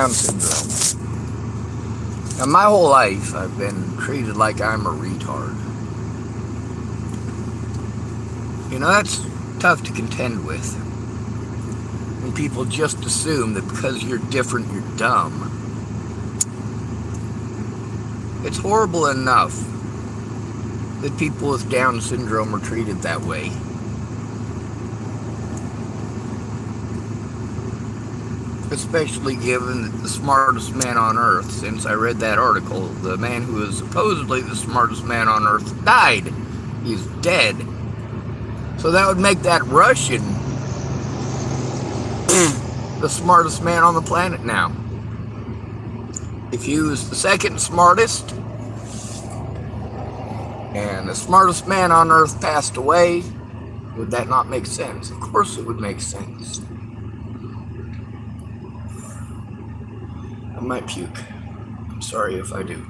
Down syndrome. Now, my whole life, I've been treated like I'm a retard. You know, that's tough to contend with. When people just assume that because you're different, you're dumb. It's horrible enough that people with Down syndrome are treated that way. Especially given that the smartest man on Earth, since I read that article, the man who is supposedly the smartest man on Earth died. He's dead. So that would make that Russian the smartest man on the planet now. If he was the second smartest, and the smartest man on Earth passed away, would that not make sense? Of course it would make sense. I might puke. I'm sorry if I do.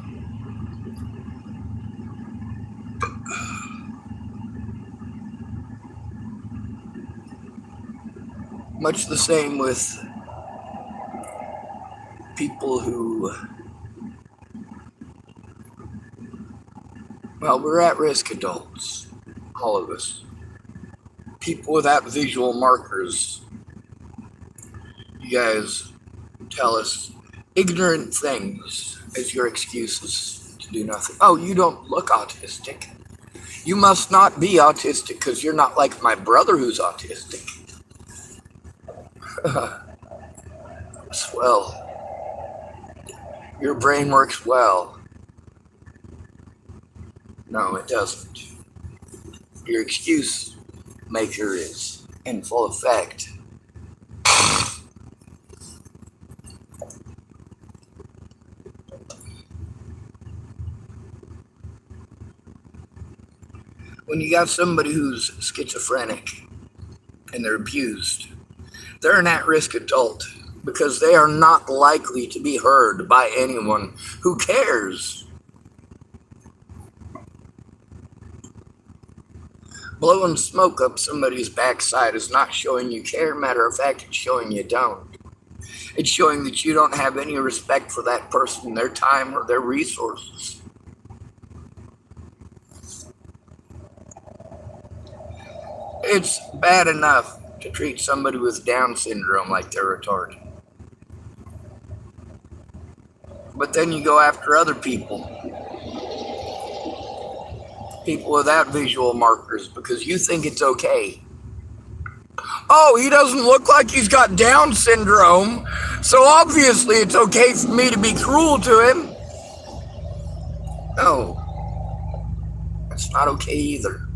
Much the same with people who, well, we're at-risk adults, all of us. People without visual markers. You guys tell us ignorant things as your excuses to do nothing. Oh, you don't look autistic. You must not be autistic because you're not like my brother who's autistic. Swell. Your brain works well. No, it doesn't. Your excuse maker is in full effect. When you got somebody who's schizophrenic and they're abused, they're an at-risk adult because they are not likely to be heard by anyone who cares. Blowing smoke up somebody's backside is not showing you care. Matter of fact, it's showing you don't. It's showing that you don't have any respect for that person, their time, or their resources. It's bad enough to treat somebody with Down syndrome like they're retarded. But then you go after other people. People without visual markers because you think it's okay. Oh, he doesn't look like he's got Down syndrome, so obviously it's okay for me to be cruel to him. No, that's not okay either.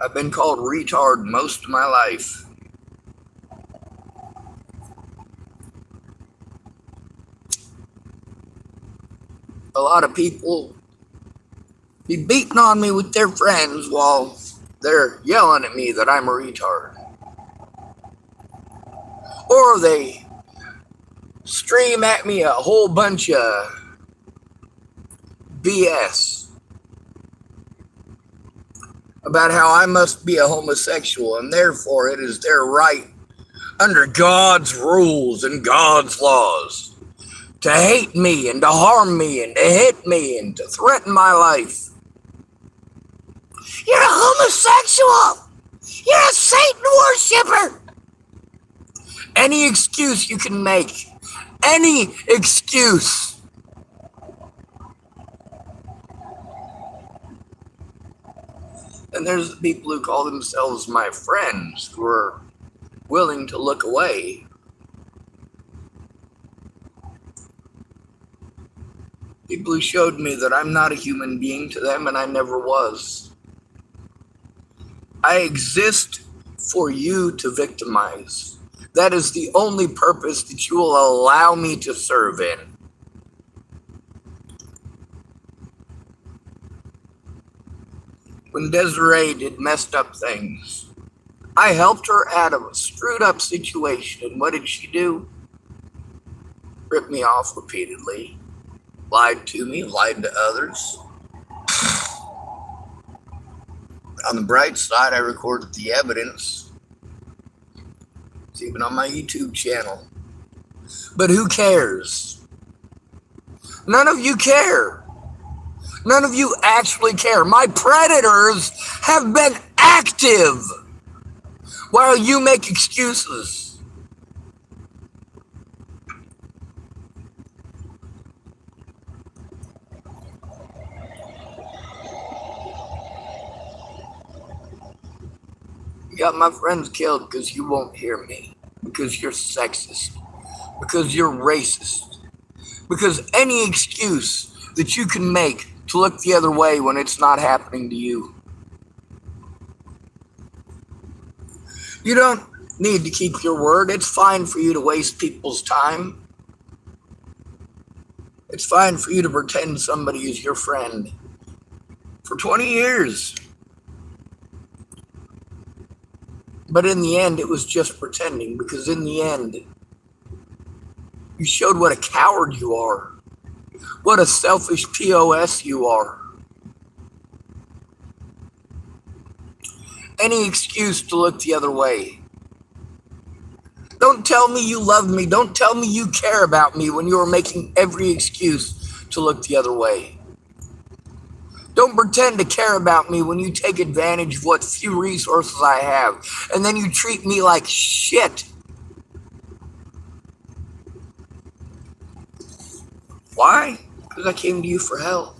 I've been called retard most of my life. A lot of people be beating on me with their friends while they're yelling at me that I'm a retard. Or they stream at me a whole bunch of BS about how I must be a homosexual and therefore it is their right under God's rules and God's laws to hate me and to harm me and to hit me and to threaten my life. You're a homosexual! You're a Satan worshiper! Any excuse you can make. Any excuse. And there's the people who call themselves my friends who are willing to look away. People who showed me that I'm not a human being to them and I never was. I exist for you to victimize. That is the only purpose that you will allow me to serve in. When Desiree did messed up things, I helped her out of a screwed up situation. And what did she do? Ripped me off repeatedly. Lied to me, lied to others. On the bright side, I recorded the evidence. It's even on my YouTube channel. But who cares? None of you care. None of you actually care. My predators have been active while you make excuses. You got my friends killed because you won't hear me, because you're sexist, because you're racist, because any excuse that you can make to look the other way when it's not happening to you. You don't need to keep your word. It's fine for you to waste people's time. It's fine for you to pretend somebody is your friend for 20 years. But in the end, it was just pretending, because in the end, you showed what a coward you are, what a selfish POS you are. Any excuse to look the other way. Don't tell me you love me. Don't tell me you care about me when you are making every excuse to look the other way. Don't pretend to care about me when you take advantage of what few resources I have, and then you treat me like shit. Why? Because I came to you for help.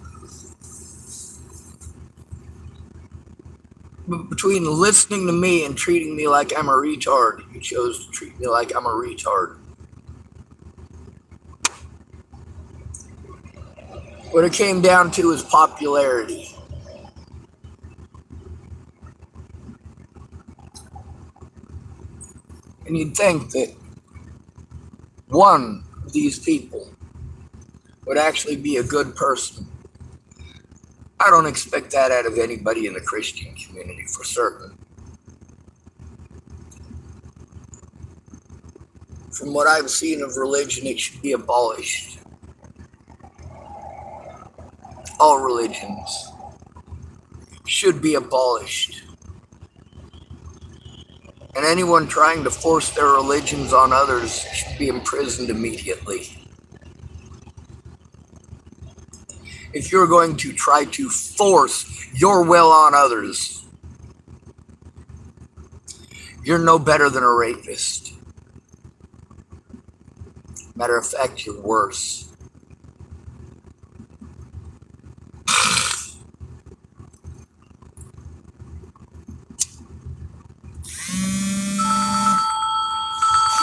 But between listening to me and treating me like I'm a retard, you chose to treat me like I'm a retard. What it came down to is popularity. And you'd think that one of these people would actually be a good person. I don't expect that out of anybody in the Christian community, for certain. From what I've seen of religion, it should be abolished. All religions should be abolished. And anyone trying to force their religions on others should be imprisoned immediately. If you're going to try to force your will on others, you're no better than a rapist. Matter of fact, you're worse.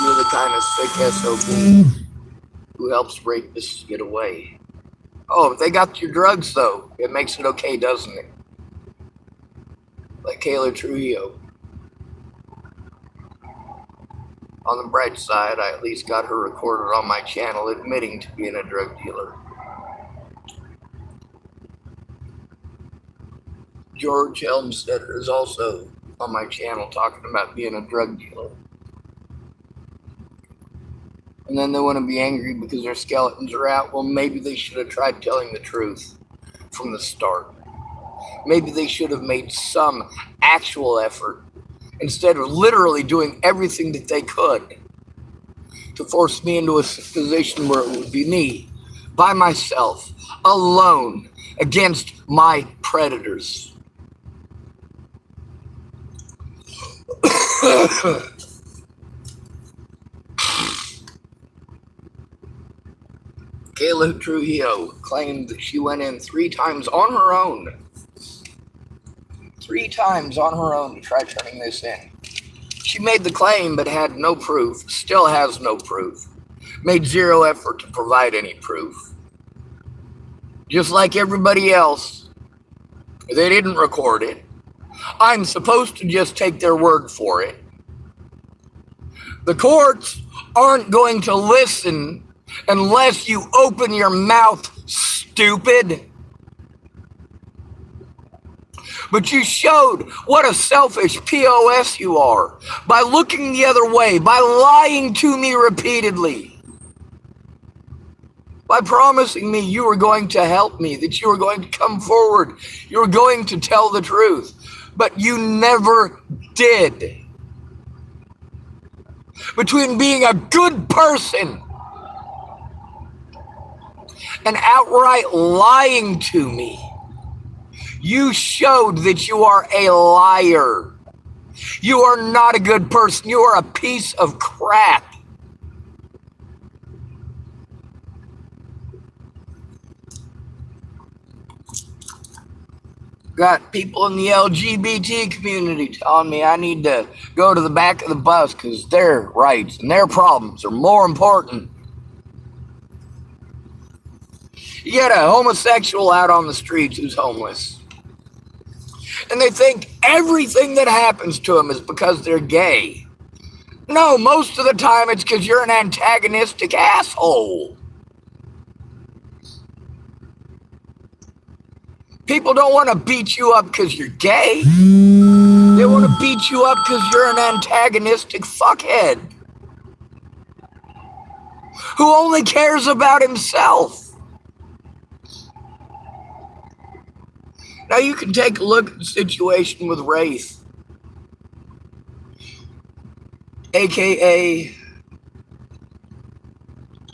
You're the kind of sick SOB who helps rapists get away. Oh, if they got your drugs, though, it makes it okay, doesn't it? Like Kayla Trujillo. On the bright side, I at least got her recorded on my channel admitting to being a drug dealer. George Helmstetter is also on my channel talking about being a drug dealer. And then they want to be angry because their skeletons are out. Well, maybe they should have tried telling the truth from the start. Maybe they should have made some actual effort instead of literally doing everything that they could to force me into a position where it would be me, by myself, alone, against my predators. Kayla Trujillo claimed that she went in 3 times on her own. 3 times on her own to try turning this in. She made the claim but had no proof, still has no proof. Made zero effort to provide any proof. Just like everybody else, they didn't record it. I'm supposed to just take their word for it. The courts aren't going to listen unless you open your mouth, stupid. But you showed what a selfish POS you are by looking the other way, by lying to me repeatedly, by promising me you were going to help me, that you were going to come forward, you were going to tell the truth. but you never did. Between being a good person and outright lying to me, you showed that you are a liar. You are not a good person. You are a piece of crap. Got people in the LGBT community telling me I need to go to the back of the bus because their rights and their problems are more important. You get a homosexual out on the streets who's homeless, and they think everything that happens to them is because they're gay. No, most of the time it's because you're an antagonistic asshole. People don't want to beat you up because you're gay. They want to beat you up because you're an antagonistic fuckhead who only cares about himself. Now you can take a look at the situation with Wraith, aka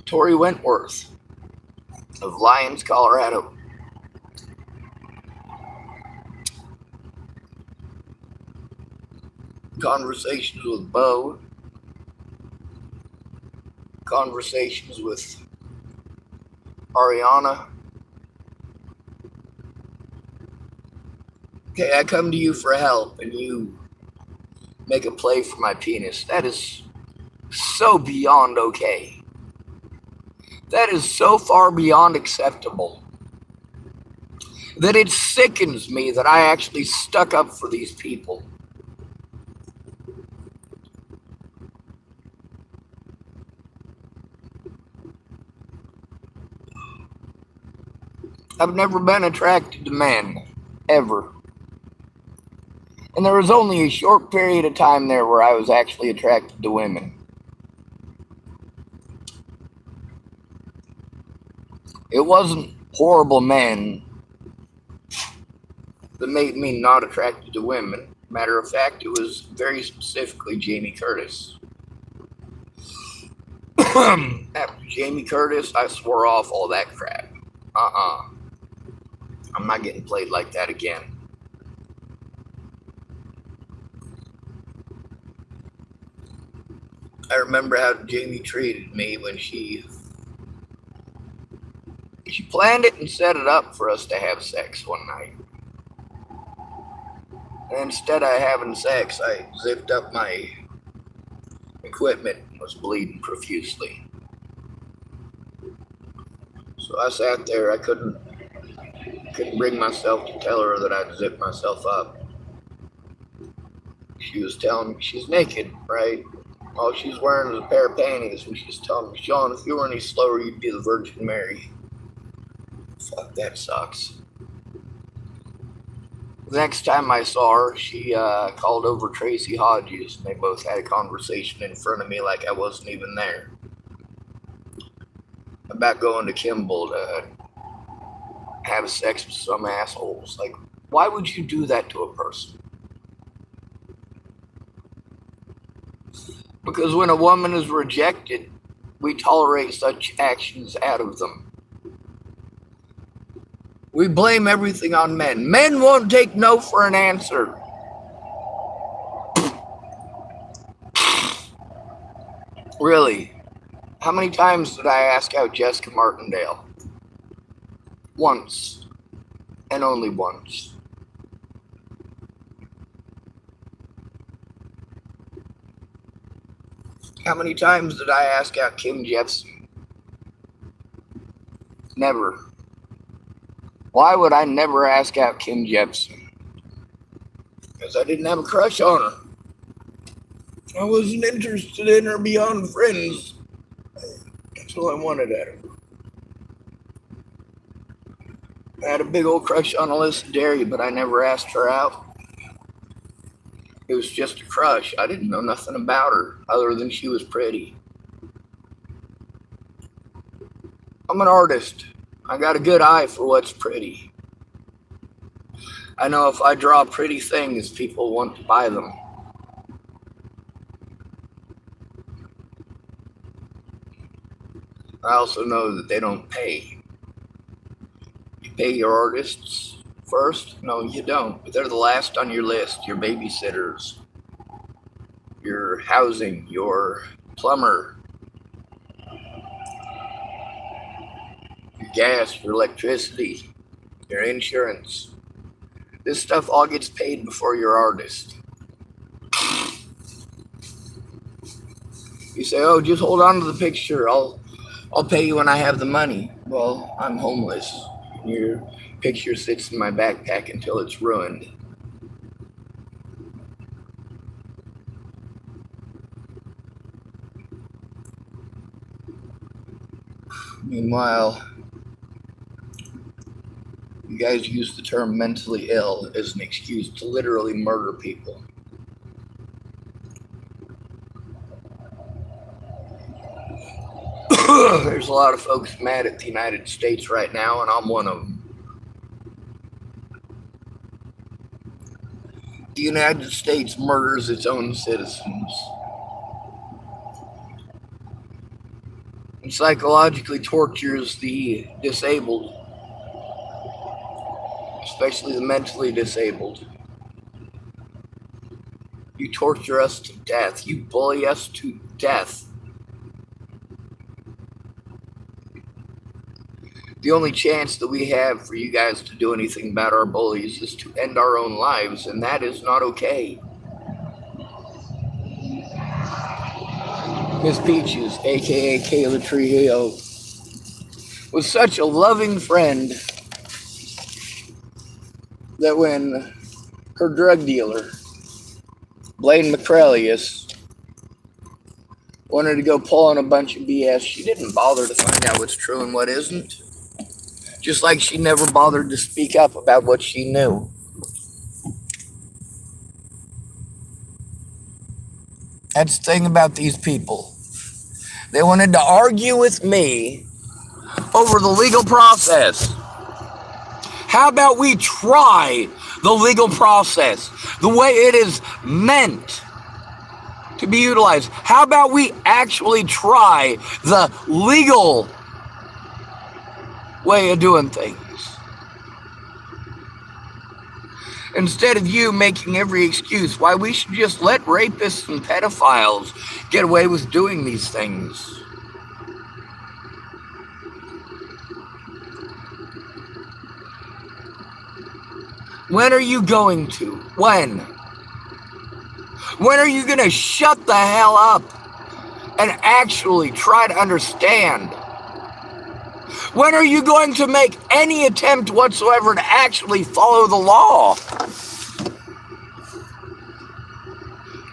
Tori Wentworth of Lyons, Colorado. Conversations with Bo, conversations with Ariana. Okay, I come to you for help and you make a play for my penis. That is so beyond okay. That is so far beyond acceptable that it sickens me that I actually stuck up for these people. I've never been attracted to men, ever. And there was only a short period of time there where I was actually attracted to women. It wasn't horrible men that made me not attracted to women. Matter of fact, it was very specifically Jamie Curtis. After Jamie Curtis, I swore off all that crap. I'm not getting played like that again. I remember how Jamie treated me when she planned it and set it up for us to have sex one night. And instead of having sex, I zipped up my equipment and was bleeding profusely. So I sat there, I couldn't bring myself to tell her that I'd zipped myself up. She was telling me she's naked, right? All she's wearing is a pair of panties, and she's telling me, Sean, if you were any slower, you'd be the Virgin Mary. Fuck, that sucks. The next time I saw her, she called over Tracy Hodges, and they both had a conversation in front of me like I wasn't even there. About going to Kimball to have sex with some assholes. Like, why would you do that to a person? Because when a woman is rejected, we tolerate such actions out of them. We blame everything on men. Men won't take no for an answer. Really? How many times did I ask out Jessica Martindale? Once. And only once. How many times did I ask out Kim Jepsen? Never. Why would I never ask out Kim Jepsen? Because I didn't have a crush on her. I wasn't interested in her beyond friends. That's all I wanted out of her. I had a big old crush on Alyssa Derry, but I never asked her out. It was just a crush. I didn't know nothing about her other than she was pretty. I'm an artist. I got a good eye for what's pretty. I know if I draw pretty things, people want to buy them. I also know that they don't pay. You pay your artists first? No, you don't. But they're the last on your list. Your babysitters, your housing, your plumber, your gas, your electricity, your insurance. This stuff all gets paid before your artist. You say, "Oh, just hold on to the picture. I'll pay you when I have the money." Well, I'm homeless. Your picture sits in my backpack until it's ruined. Meanwhile, you guys use the term mentally ill as an excuse to literally murder people. There's a lot of folks mad at the United States right now, and I'm one of them. The United States murders its own citizens and psychologically tortures the disabled, especially the mentally disabled. You torture us to death. You bully us to death. The only chance that we have for you guys to do anything about our bullies is to end our own lives, and that is not okay. Miss Peaches, aka Kayla Trujillo, was such a loving friend that when her drug dealer, Blaine McCrelius, wanted to go pull on a bunch of BS, she didn't bother to find out what's true and what isn't. Just like she never bothered to speak up about what she knew. That's the thing about these people. They wanted to argue with me over the legal process. How about we try the legal process the way it is meant to be utilized? How about we actually try the legal way of doing things? Instead of you making every excuse why we should just let rapists and pedophiles get away with doing these things. When are you going to? When? When are you going to shut the hell up and actually try to understand? When are you going to make any attempt whatsoever to actually follow the law?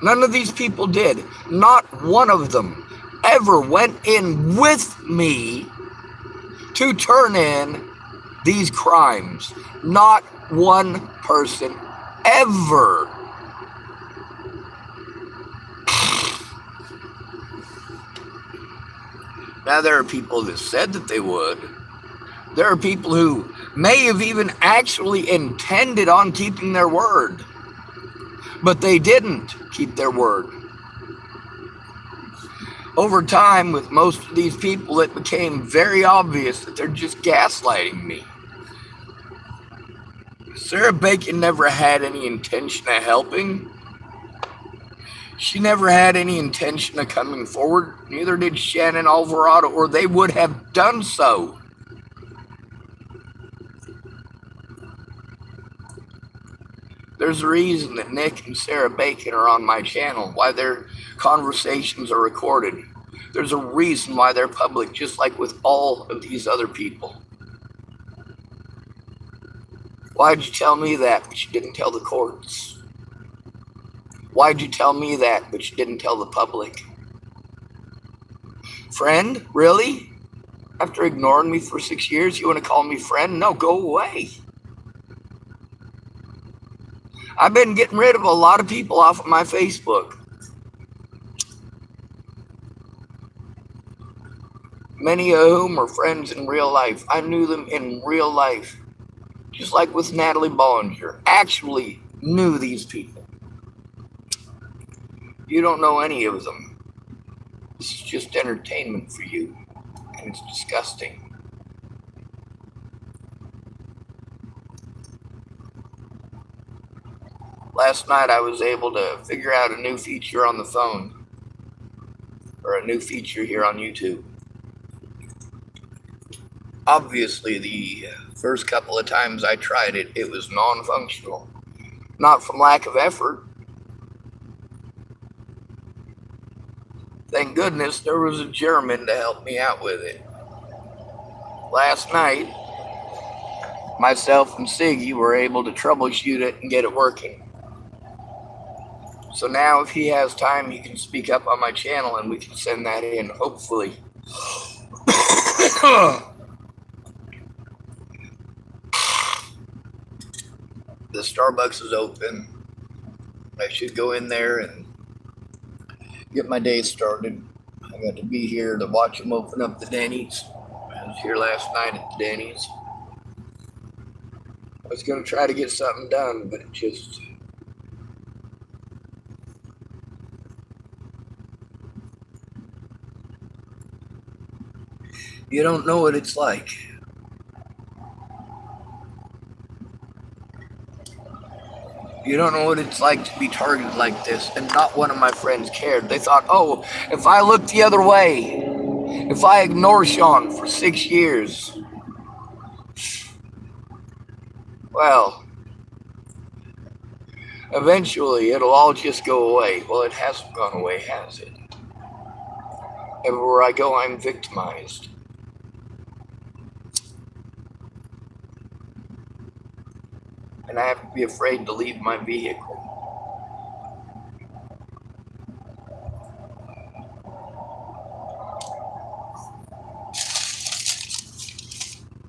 None of these people did. Not one of them ever went in with me to turn in these crimes. Not one person ever. Now, there are people that said that they would. There are people who may have even actually intended on keeping their word, but they didn't keep their word. Over time, with most of these people, it became very obvious that they're just gaslighting me. Sarah Bacon never had any intention of helping. She never had any intention of coming forward. Neither did Shannon Alvarado, or they would have done so. There's a reason that Nick and Sarah Bacon are on my channel, why their conversations are recorded. There's a reason why they're public, just like with all of these other people. Why'd you tell me that, but you didn't tell the courts? Why'd you tell me that, but you didn't tell the public? Friend? Really? After ignoring me for 6 years, you want to call me friend? No, go away. I've been getting rid of a lot of people off of my Facebook. Many of whom are friends in real life. I knew them in real life. just like with Natalie Bollinger, actually knew these people. You don't know any of them. This is just entertainment for you, and it's disgusting. Last night I was able to figure out a new feature on the phone, or a new feature here on YouTube. Obviously, the first couple of times I tried it, it was non-functional. Not from lack of effort. Thank goodness there was a German to help me out with it. Last night, myself and Siggy were able to troubleshoot it and get it working. So now if he has time, he can speak up on my channel and we can send that in, hopefully. The Starbucks is open. I should go in there and get my day started. I got to be here to watch them open up the Denny's. I was here last night at the Denny's. I was going to try to get something done, but it just... You don't know what it's like. You don't know what it's like to be targeted like this, and not one of my friends cared. They thought, oh, if I look the other way, if I ignore Sean for 6 years, well, eventually it'll all just go away. Well, it hasn't gone away, has it? Everywhere I go, I'm victimized. And I have to be afraid to leave my vehicle.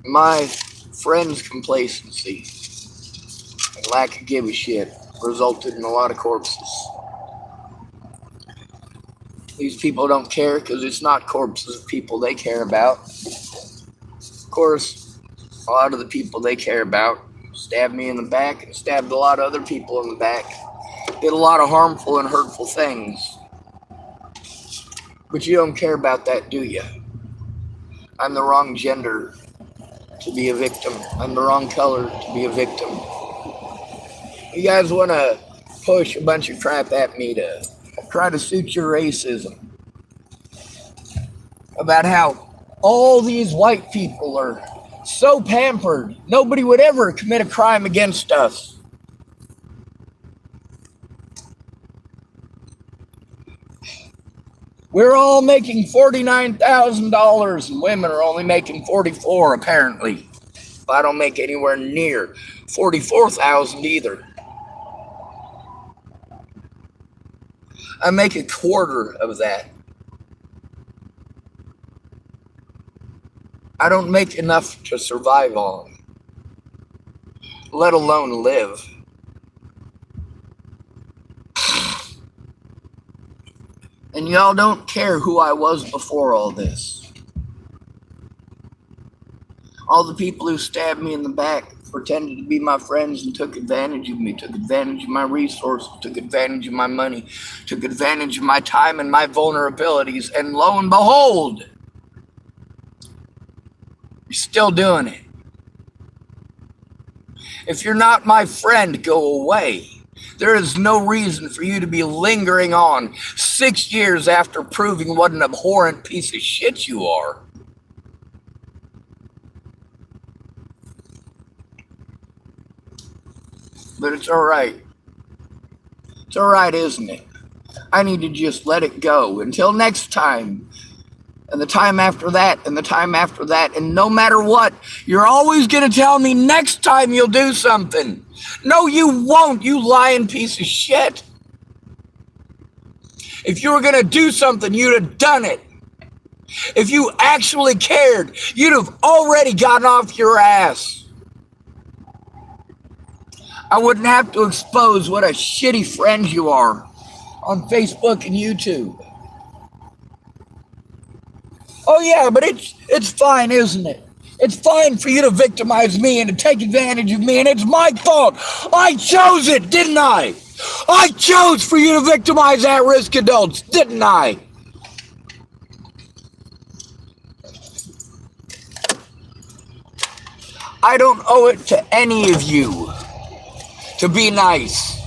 My friend's complacency and lack of give a shit resulted in a lot of corpses. These people don't care because it's not corpses of people they care about. Of course, a lot of the people they care about stabbed me in the back and stabbed a lot of other people in the back. Did a lot of harmful and hurtful things. But you don't care about that, do you? I'm the wrong gender to be a victim. I'm the wrong color to be a victim. You guys want to push a bunch of crap at me to try to suit your racism. About how all these white people are so pampered, nobody would ever commit a crime against us. We're all making $49,000 and women are only making $44,000 apparently. I don't make anywhere near $44,000 either. I make a quarter of that. I don't make enough to survive on, let alone live. And y'all don't care who I was before all this. All the people who stabbed me in the back pretended to be my friends and took advantage of me, took advantage of my resources, took advantage of my money, took advantage of my time and my vulnerabilities, and lo and behold, you're still doing it. If you're not my friend, go away. There is no reason for you to be lingering on 6 years after proving what an abhorrent piece of shit you are. But it's all right. It's all right, isn't it? I need to just let it go until next time. And the time after that, and the time after that, and no matter what, you're always going to tell me next time you'll do something. No, you won't, you lying piece of shit. If you were going to do something, you'd have done it. If you actually cared, you'd have already gotten off your ass. I wouldn't have to expose what a shitty friend you are on Facebook and YouTube. Oh yeah, but it's fine, isn't it? It's fine for you to victimize me and to take advantage of me, and it's my fault. I chose it, didn't I? I chose for you to victimize at-risk adults, didn't I? I don't owe it to any of you to be nice.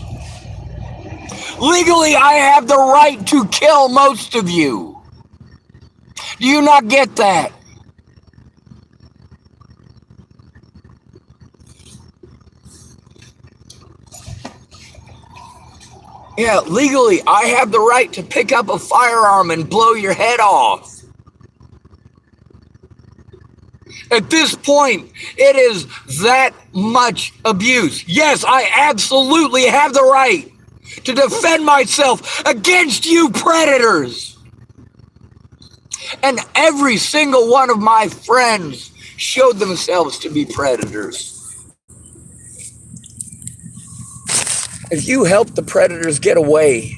Legally, I have the right to kill most of you. Do you not get that? Yeah, legally, I have the right to pick up a firearm and blow your head off. At this point, it is that much abuse. Yes, I absolutely have the right to defend myself against you predators. And every single one of my friends showed themselves to be predators. If you help the predators get away,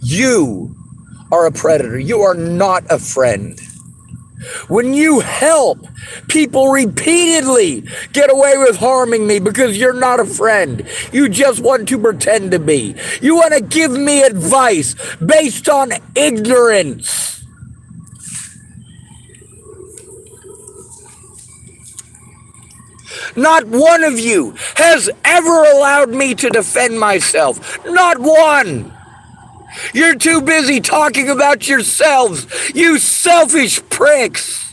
you are a predator. You are not a friend. When you help people repeatedly get away with harming me because you're not a friend, you just want to pretend to be. You want to give me advice based on ignorance. Not one of you has ever allowed me to defend myself. Not one. You're too busy talking about yourselves, you selfish pricks.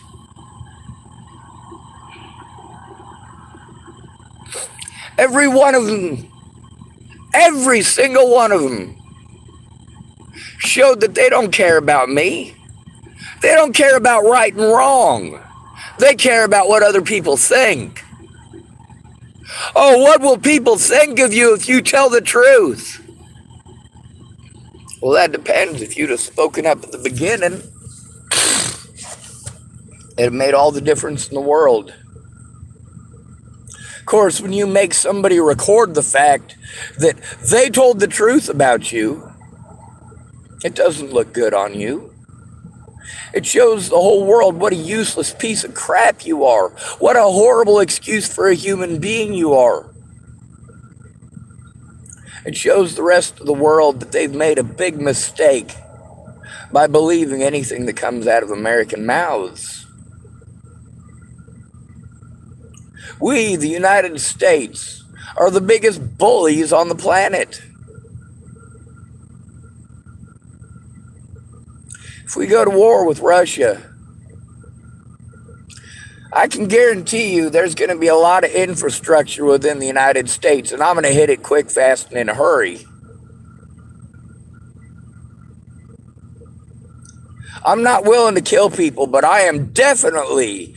Every one of them, every single one of them showed that they don't care about me. They don't care about right and wrong. They care about what other people think. Oh, what will people think of you if you tell the truth? Well, that depends. If you'd have spoken up at the beginning, it made all the difference in the world. Of course, when you make somebody record the fact that they told the truth about you, it doesn't look good on you. It shows the whole world what a useless piece of crap you are. What a horrible excuse for a human being you are. It shows the rest of the world that they've made a big mistake by believing anything that comes out of American mouths. We, the United States, are the biggest bullies on the planet. If we go to war with Russia, I can guarantee you there's going to be a lot of infrastructure within the United States, and I'm going to hit it quick, fast, and in a hurry. I'm not willing to kill people, but I am definitely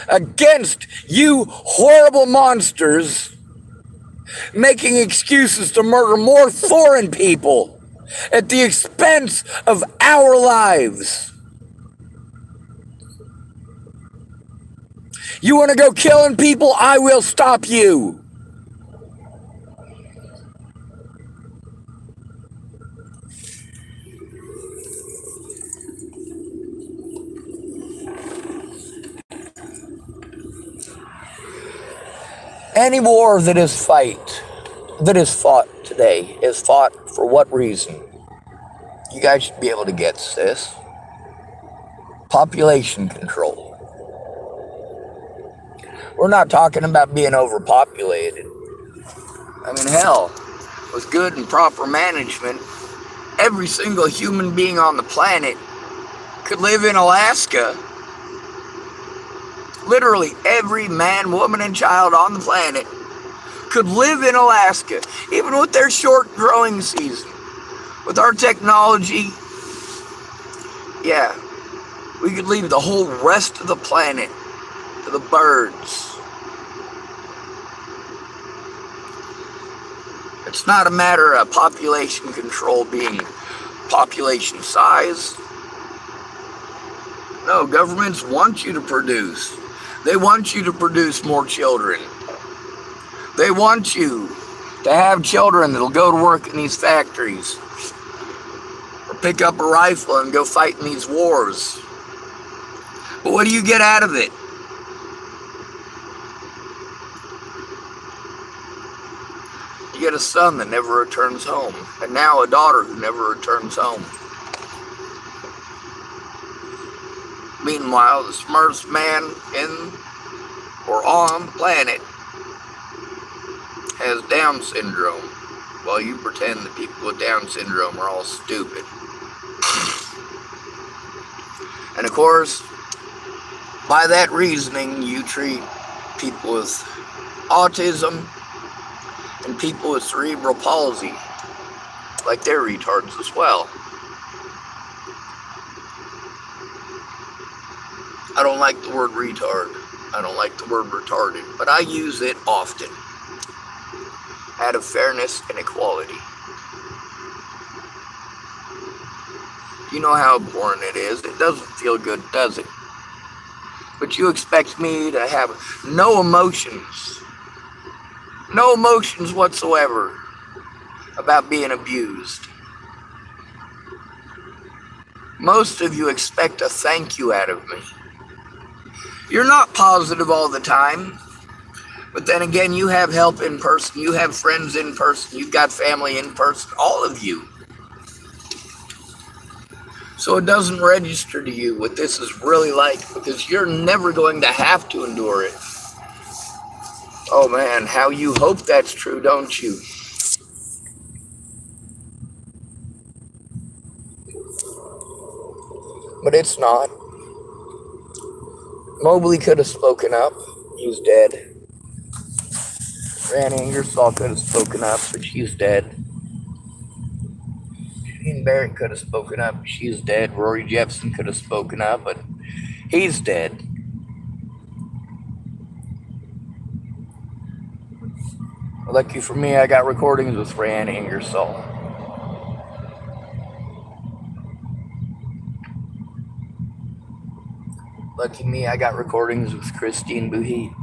against you horrible monsters making excuses to murder more foreign people at the expense of our lives. You want to go killing people? I will stop you. Any war that is fought today is fought for what reason? You guys should be able to get this. Population control. We're not talking about being overpopulated. I mean, hell, with good and proper management, every single human being on the planet could live in Alaska. Literally every man, woman, and child on the planet could live in Alaska, even with their short growing season. With our technology, yeah, we could leave the whole rest of the planet to the birds. It's not a matter of population control being population size. No, governments want you to produce. They want you to produce more children. They want you to have children that'll go to work in these factories or pick up a rifle and go fight in these wars. But what do you get out of it? You get a son that never returns home, and now a daughter who never returns home. Meanwhile, the smartest man in or on the planet has Down syndrome, while you pretend that people with Down syndrome are all stupid. And of course, by that reasoning, you treat people with autism and people with cerebral palsy like they're retards as well. I don't like the word retard. I don't like the word retarded, but I use it often out of fairness and equality. You know how important it is. It doesn't feel good, does it? But you expect me to have no emotions whatsoever about being abused. Most of you expect a thank you out of me. You're not positive all the time, but then again, you have help in person, you have friends in person, you've got family in person, all of you. So it doesn't register to you what this is really like, because you're never going to have to endure it. Oh man, how you hope that's true, don't you? But it's not. Mobley could have spoken up. He's dead. Randy Ingersoll could have spoken up, but she's dead. Jean Barrett could have spoken up, but she's dead. Rory Jefferson could have spoken up, but he's dead. Lucky for me, I got recordings with Randy Ingersoll. Lucky me, I got recordings with Christine Buhit.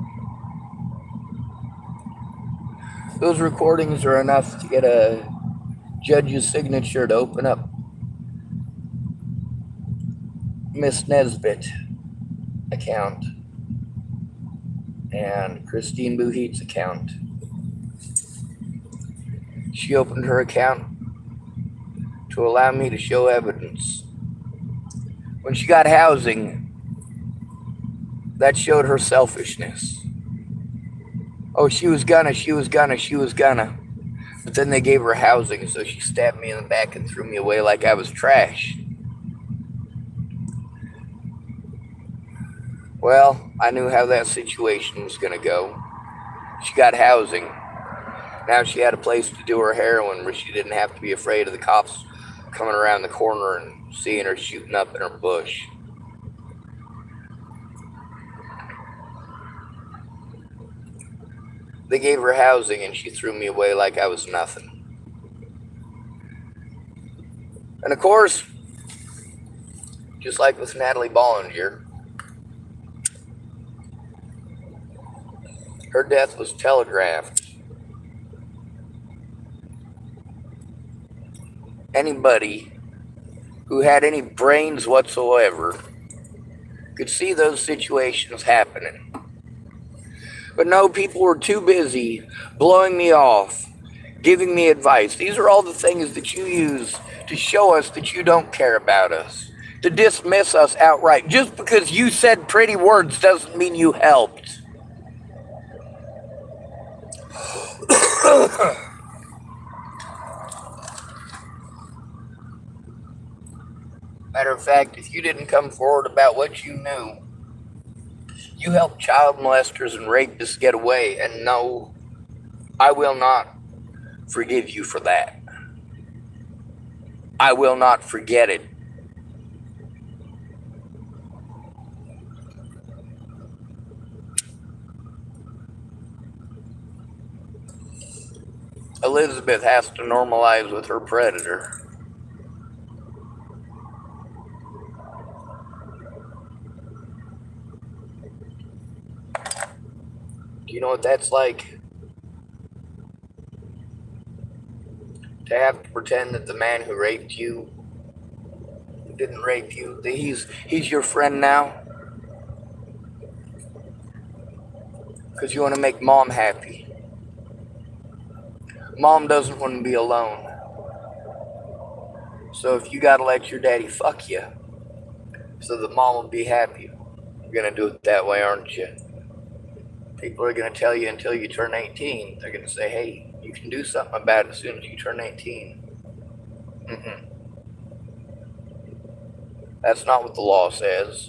Those recordings are enough to get a judge's signature to open up Miss Nesbitt account and Christine Buhit's account. She opened her account to allow me to show evidence. When she got housing, that showed her selfishness. Oh, she was gonna. But then they gave her housing, so she stabbed me in the back and threw me away like I was trash. Well, I knew how that situation was gonna go. She got housing. Now she had a place to do her heroin where she didn't have to be afraid of the cops coming around the corner and seeing her shooting up in her bush. They gave her housing and she threw me away like I was nothing. And of course, just like with Natalie Bollinger, her death was telegraphed. Anybody who had any brains whatsoever could see those situations happening. But no, people were too busy blowing me off, giving me advice. These are all the things that you use to show us that you don't care about us, to dismiss us outright. Just because you said pretty words doesn't mean you helped. Matter of fact, if you didn't come forward about what you knew, you helped child molesters and rapists get away, and no, I will not forgive you for that. I will not forget it. Elizabeth has to normalize with her predator. Do you know what that's like? To have to pretend that the man who raped you, who didn't rape you, that he's your friend now. because you want to make mom happy. Mom doesn't want to be alone. So if you got to let your daddy fuck you so that mom will be happy, you're going to do it that way, aren't you? People are going to tell you until you turn 18. They're going to say, hey, you can do something about it as soon as you turn 18. That's not what the law says.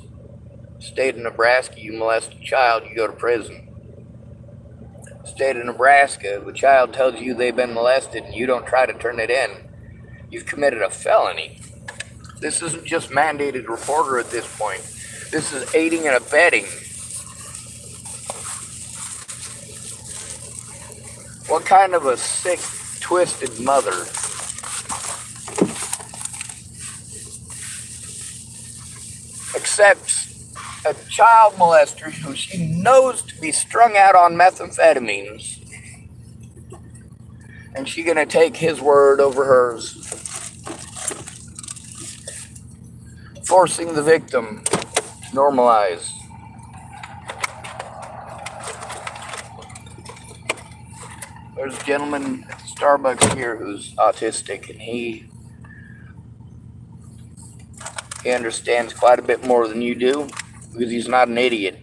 State of Nebraska, you molest a child, you go to prison. State of Nebraska, if a child tells you they've been molested and you don't try to turn it in, you've committed a felony. This isn't just mandated reporter at this point. This is aiding and abetting. What kind of a sick, twisted mother accepts a child molester who she knows to be strung out on methamphetamines, and she's gonna take his word over hers, forcing the victim to normalize. There's a gentleman at Starbucks here who's autistic, and he understands quite a bit more than you do because he's not an idiot.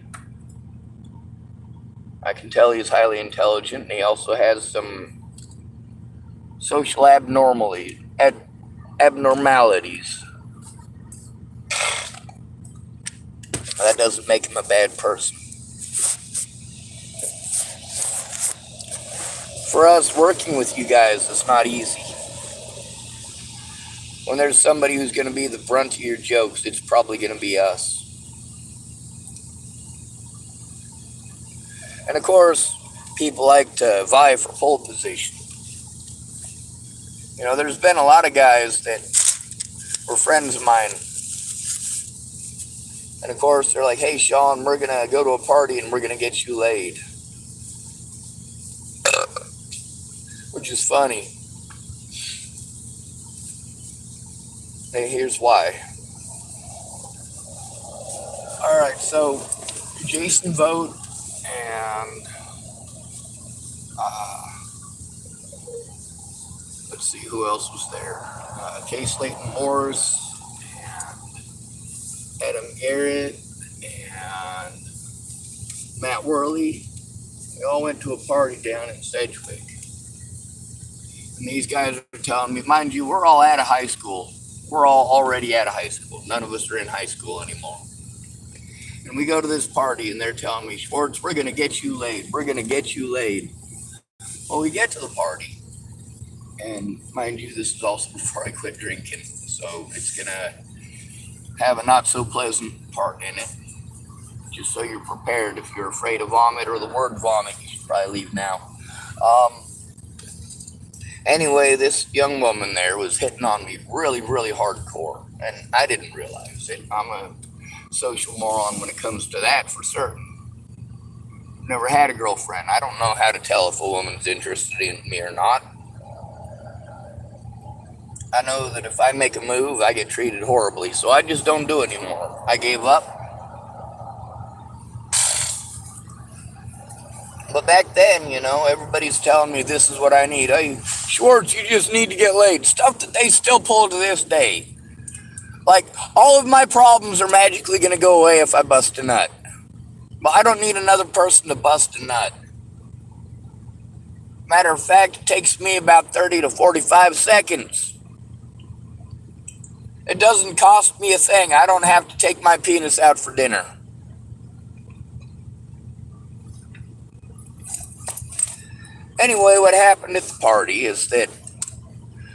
I can tell he's highly intelligent, and he also has some social abnormalities. That doesn't make him a bad person. For us, working with you guys is not easy. When there's somebody who's going to be the brunt of your jokes, it's probably going to be us. And of course, people like to vie for pole position. You know, there's been a lot of guys that were friends of mine. And of course, they're like, hey, Sean, we're going to go to a party and we're going to get you laid. Which is funny. Hey, here's why. Alright, so Jason Vogt and let's see who else was there. Kay Slayton Morris and Adam Garrett and Matt Worley. We all went to a party down in Sedgwick. And these guys are telling me, mind you, we're all out of high school. We're all already out of high school. None of us are in high school anymore. And we go to this party and they're telling me, Schwartz, we're going to get you laid. We're going to get you laid. Well, we get to the party. And mind you, this is also before I quit drinking. So it's going to have a not so pleasant part in it. Just so you're prepared. If you're afraid of vomit or the word vomit, you should probably leave now. Anyway, this young woman there was hitting on me really, really hardcore. And I didn't realize it. I'm a social moron when it comes to that for certain. Never had a girlfriend. I don't know how to tell if a woman's interested in me or not. I know that if I make a move, I get treated horribly. So I just don't do it anymore. I gave up. But back then, you know, everybody's telling me this is what I need. Hey, Schwartz, you just need to get laid. Stuff that they still pull to this day. Like, all of my problems are magically going to go away if I bust a nut. But I don't need another person to bust a nut. Matter of fact, it takes me about 30 to 45 seconds. It doesn't cost me a thing. I don't have to take my penis out for dinner. Anyway, what happened at the party is that,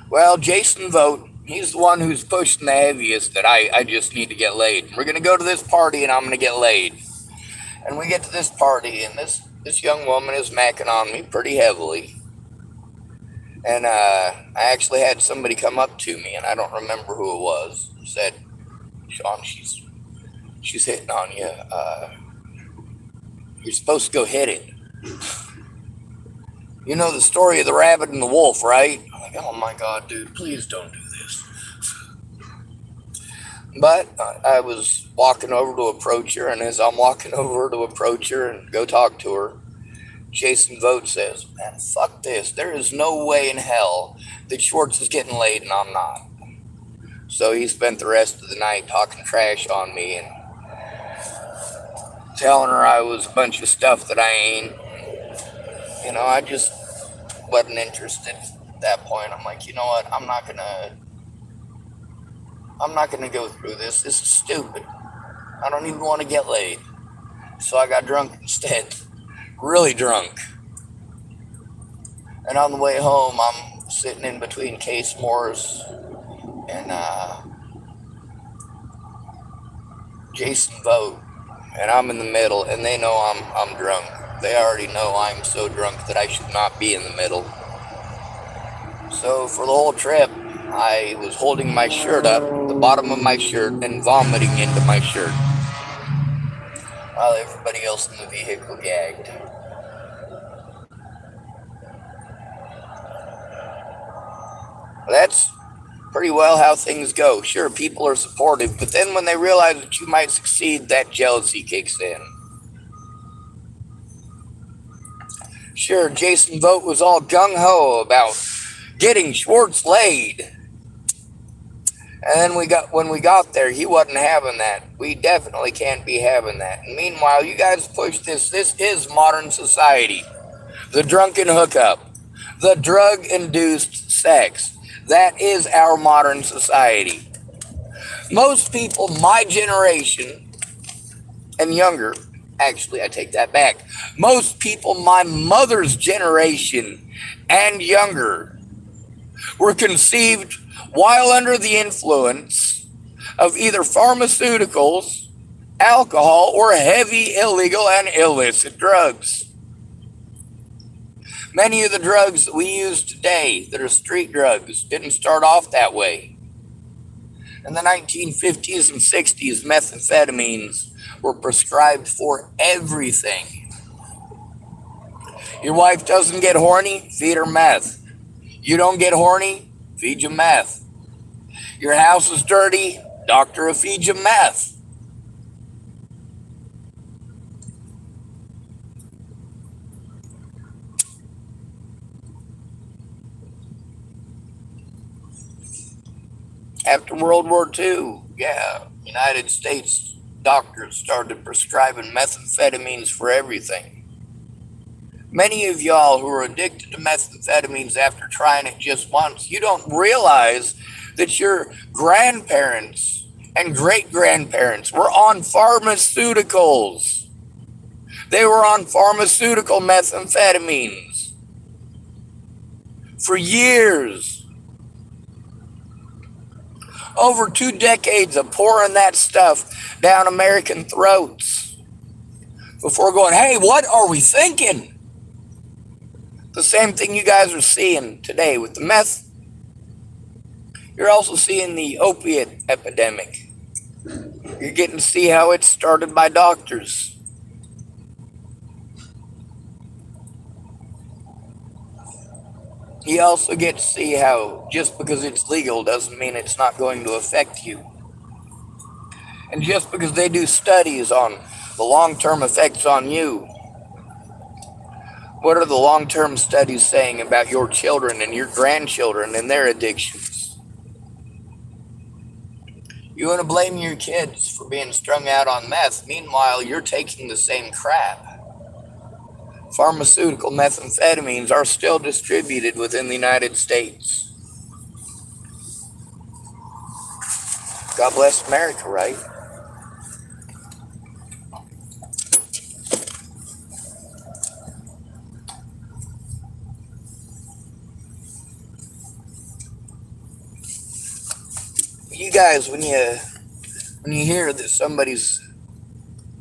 well, Jason Vogt, he's the one who's pushing the heaviest that I just need to get laid. We're going to go to this party and I'm going to get laid. And we get to this party and this young woman is macking on me pretty heavily. And I actually had somebody come up to me, and I don't remember who it was, and said, Sean, she's hitting on you. You're supposed to go hit it. You know the story of the rabbit and the wolf, right? I'm like, oh my God, dude, please don't do this. But I was walking over to approach her, and as I'm walking over to approach her and go talk to her, Jason Vogt says, man, fuck this. There is no way in hell that Schwartz is getting laid and I'm not. So he spent the rest of the night talking trash on me and telling her I was a bunch of stuff that I ain't. I just wasn't interested at that point. I'm like, you know what? I'm not gonna go through this. This is stupid. I don't even want to get laid. So I got drunk instead. Really drunk. And on the way home, I'm sitting in between Case Morris and Jason Vogt, and I'm in the middle, and they know I'm drunk. They already know I'm so drunk that I should not be in the middle. So for the whole trip, I was holding my shirt up, the bottom of my shirt, and vomiting into my shirt, while everybody else in the vehicle gagged. That's pretty well how things go. Sure, people are supportive, but then when they realize that you might succeed, that jealousy kicks in. Sure, Jason Vogt was all gung-ho about getting Schwartz laid. And then when we got there, he wasn't having that. We definitely can't be having that. And meanwhile, you guys push this. This is modern society. The drunken hookup. The drug-induced sex. That is our modern society. Most people my generation and younger, actually I take that back, most people my mother's generation and younger were conceived while under the influence of either pharmaceuticals, alcohol, or heavy illegal and illicit drugs. Many of the drugs that we use today that are street drugs didn't start off that way. In the 1950s and 60s, methamphetamines were prescribed for everything. Your wife doesn't get horny, feed her meth. You don't get horny, feed you meth. Your house is dirty, doctor will feed you meth. After World War II, United States doctors started prescribing methamphetamines for everything. Many of y'all who are addicted to methamphetamines after trying it just once, you don't realize that your grandparents and great-grandparents were on pharmaceuticals. They were on pharmaceutical methamphetamines for years. Over 2 decades of pouring that stuff down American throats before going, hey, what are we thinking? The same thing you guys are seeing today with the meth. You're also seeing the opiate epidemic. You're getting to see how it's started by doctors. You also get to see how just because it's legal doesn't mean it's not going to affect you. And just because they do studies on the long-term effects on you, what are the long-term studies saying about your children and your grandchildren and their addictions? You want to blame your kids for being strung out on meth. Meanwhile, you're taking the same crap. Pharmaceutical methamphetamines are still distributed within the United States. God bless America, right? You guys, when you hear that somebody's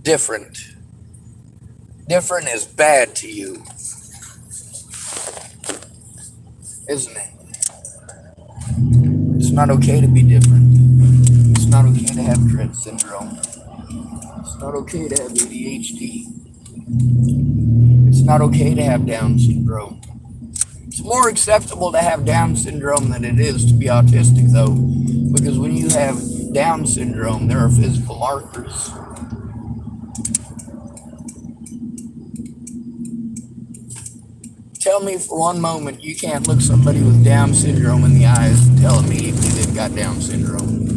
different is bad to you, isn't it? It's not okay to be different. It's not okay to have Tourette syndrome. It's not okay to have ADHD. It's not okay to have Down syndrome. It's more acceptable to have Down syndrome than it is to be autistic, though, because when you have Down syndrome, there are physical markers. tell me for one moment you can't look somebody with Down syndrome in the eyes and tell them immediately they've got Down syndrome.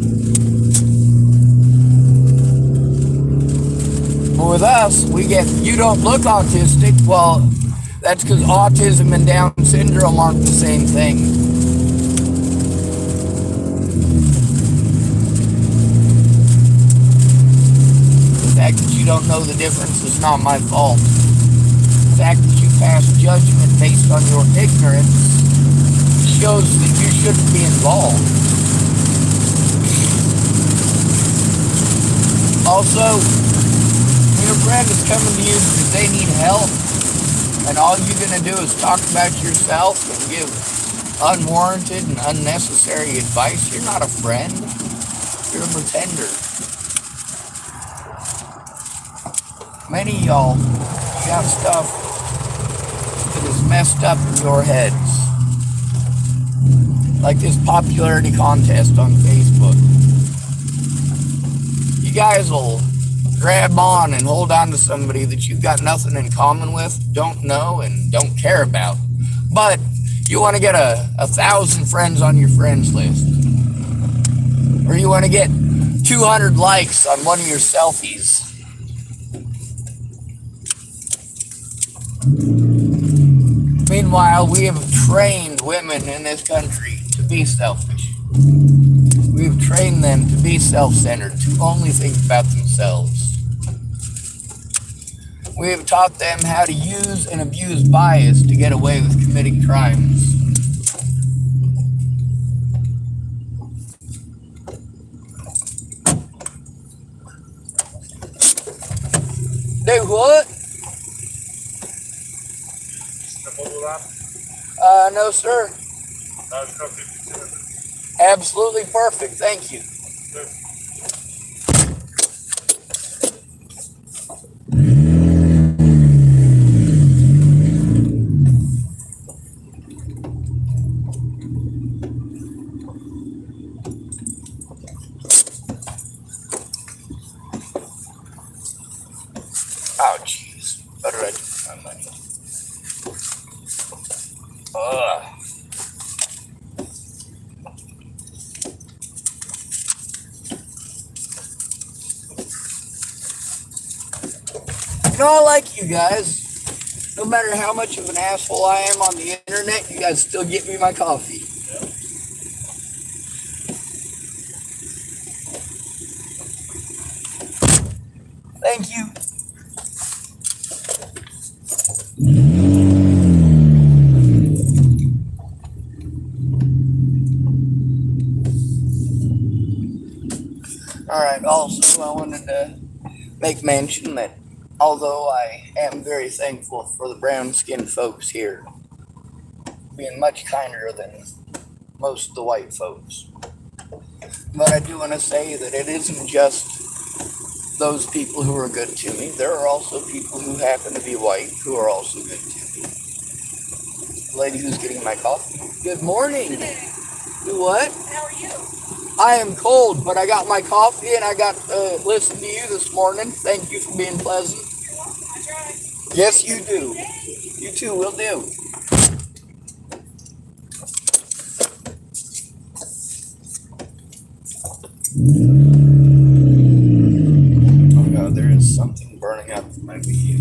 But with us, we get, you don't look autistic. Well, that's because autism and Down syndrome aren't the same thing. The fact that you don't know the difference is not my fault. The fact that you pass judgment based on your ignorance shows that you shouldn't be involved. Also, when your friend is coming to you because they need help, and all you're going to do is talk about yourself and give unwarranted and unnecessary advice, you're not a friend. You're a pretender. Many of y'all got stuff that is messed up in your heads. Like this popularity contest on Facebook. You guys will grab on and hold on to somebody that you've got nothing in common with, don't know, and don't care about. But you want to get 1,000 friends on your friends list. Or you want to get 200 likes on one of your selfies. Meanwhile, we have trained women in this country to be selfish. We've trained them to be self-centered, to only think about themselves. We have taught them how to use and abuse bias to get away with committing crimes. Do what? No, sir. Absolutely perfect. Thank you. Oh, jeez. What did I do with my money? Ugh. You know, I like you guys. No matter how much of an asshole I am on the internet, you guys still get me my coffee. Thank you. Alright, also I wanted to make mention that although I am very thankful for the brown-skinned folks here being much kinder than most of the white folks, but I do want to say that it isn't just those people who are good to me. There are also people who happen to be white who are also good to me. The lady who's getting my coffee. Good morning. Do what? How are you? I am cold, but I got my coffee and I got to listen to you this morning. Thank you for being pleasant. You're welcome. I try. Yes, you do. You too, will do. Oh God, there is something burning up in my video.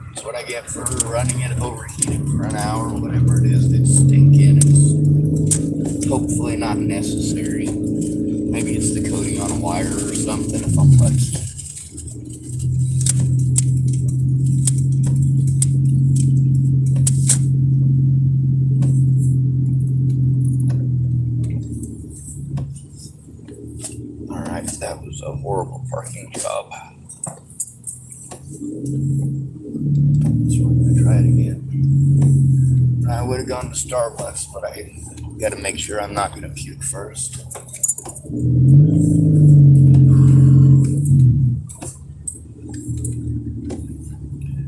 That's what I get for running it overheating for an hour, whatever it is. It's stinking. It's hopefully not necessary. Maybe it's the coating on a wire or something if I'm lucky. Alright, that was a horrible parking job. So we're going to try it again. I would have gone to Starbucks, but I got to make sure I'm not going to puke first.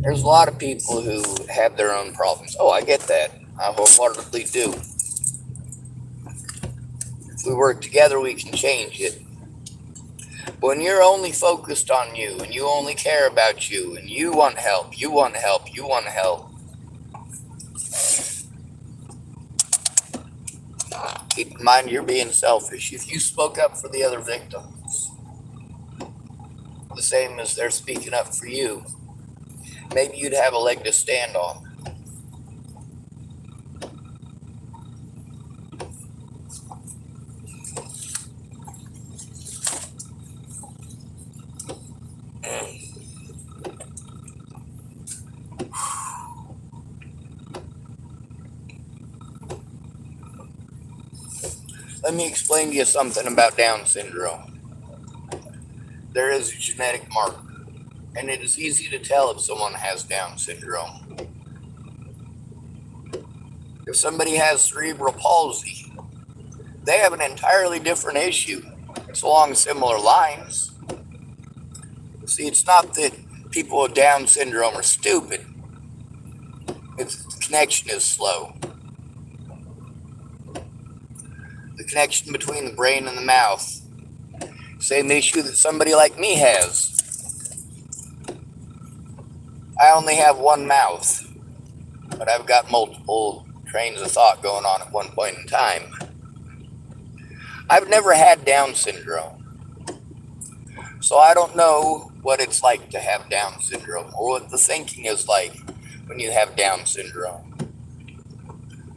There's a lot of people who have their own problems. Oh, I get that. I wholeheartedly do. If we work together, we can change it. When you're only focused on you and you only care about you and you want help, you want help, you want help, keep in mind you're being selfish. If you spoke up for the other victims, the same as they're speaking up for you, maybe you'd have a leg to stand on. Let me explain to you something about Down syndrome. There is a genetic marker, and it is easy to tell if someone has Down syndrome. If somebody has cerebral palsy, they have an entirely different issue. It's along similar lines. See, it's not that people with Down syndrome are stupid. It's the connection is slow. The connection between the brain and the mouth. Same issue that somebody like me has. I only have one mouth, but I've got multiple trains of thought going on at one point in time. I've never had Down syndrome, so I don't know what it's like to have Down syndrome or what the thinking is like when you have Down syndrome.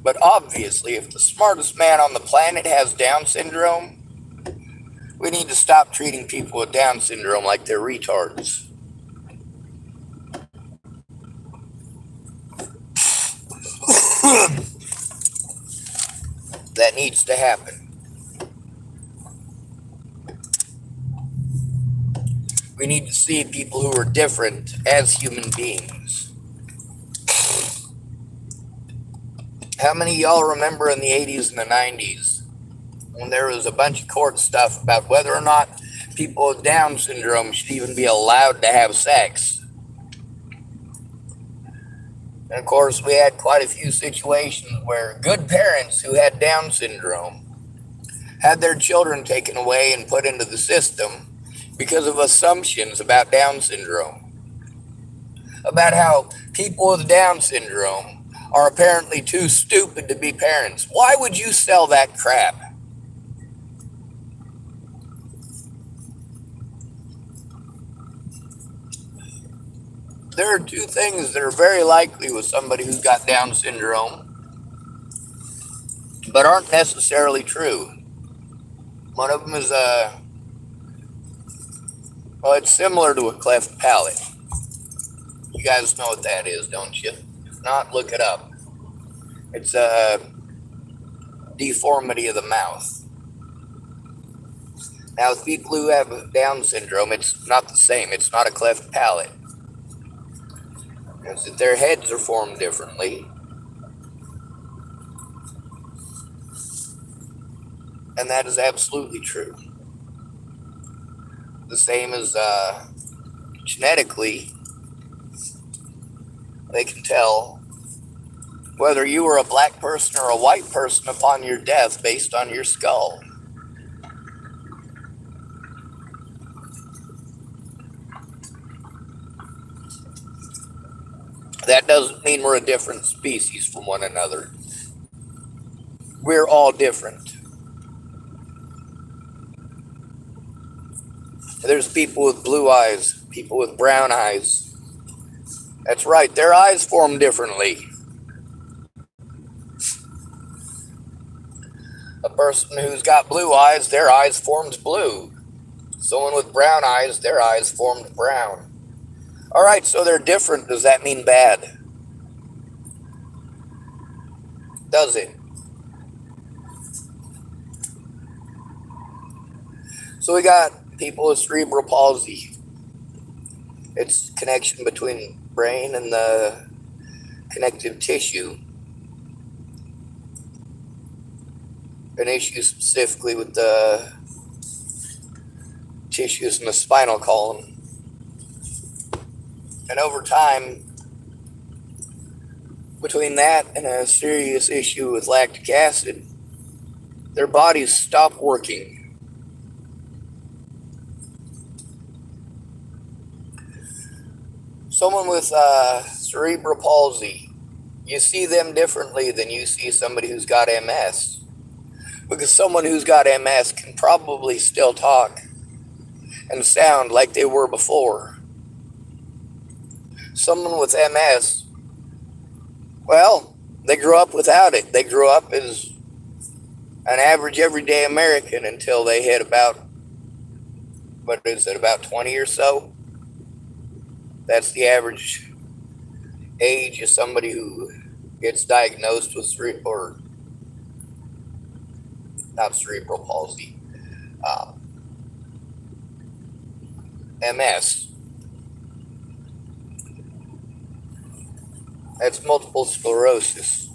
But obviously, if the smartest man on the planet has Down syndrome, we need to stop treating people with Down syndrome like they're retards. That needs to happen. We need to see people who are different as human beings. How many of y'all remember in the 80s and the 90s when there was a bunch of court stuff about whether or not people with Down syndrome should even be allowed to have sex? And of course, we had quite a few situations where good parents who had Down syndrome had their children taken away and put into the system because of assumptions about Down syndrome. About how people with Down syndrome are apparently too stupid to be parents. Why would you sell that crap? There are two things that are very likely with somebody who's got Down syndrome, but aren't necessarily true. One of them is it's similar to a cleft palate. You guys know what that is, don't you? If not, look it up. It's a deformity of the mouth. Now, with people who have Down syndrome, it's not the same. It's not a cleft palate. It's that their heads are formed differently. And that is absolutely true. The same as genetically, they can tell whether you were a black person or a white person upon your death based on your skull. That doesn't mean we're a different species from one another. We're all different. There's people with blue eyes, people with brown eyes. That's right, their eyes form differently. A person who's got blue eyes, their eyes formed blue. Someone with brown eyes, their eyes formed brown. All right, so they're different. Does that mean bad? Does it? So we got people with cerebral palsy. It's connection between brain and the connective tissue. An issue specifically with the tissues in the spinal column. And over time, between that and a serious issue with lactic acid, their bodies stop working. Someone with cerebral palsy, you see them differently than you see somebody who's got MS. Because someone who's got MS can probably still talk and sound like they were before. Someone with MS, well, they grew up without it. They grew up as an average everyday American until they hit about, what is it, about 20 or so? That's the average age of somebody who gets diagnosed with or not cerebral palsy, uh, MS. That's multiple sclerosis.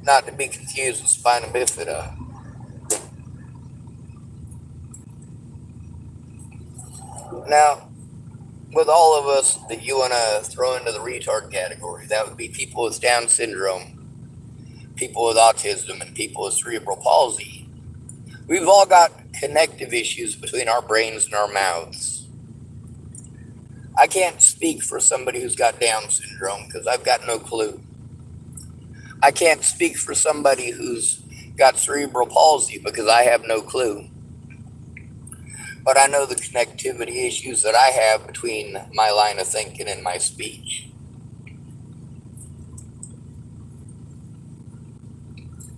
Not to be confused with spina bifida. Now, with all of us that you want to throw into the retard category, that would be people with Down syndrome, people with autism, and people with cerebral palsy. We've all got connective issues between our brains and our mouths. I can't speak for somebody who's got Down syndrome because I've got no clue. I can't speak for somebody who's got cerebral palsy because I have no clue. But I know the connectivity issues that I have between my line of thinking and my speech.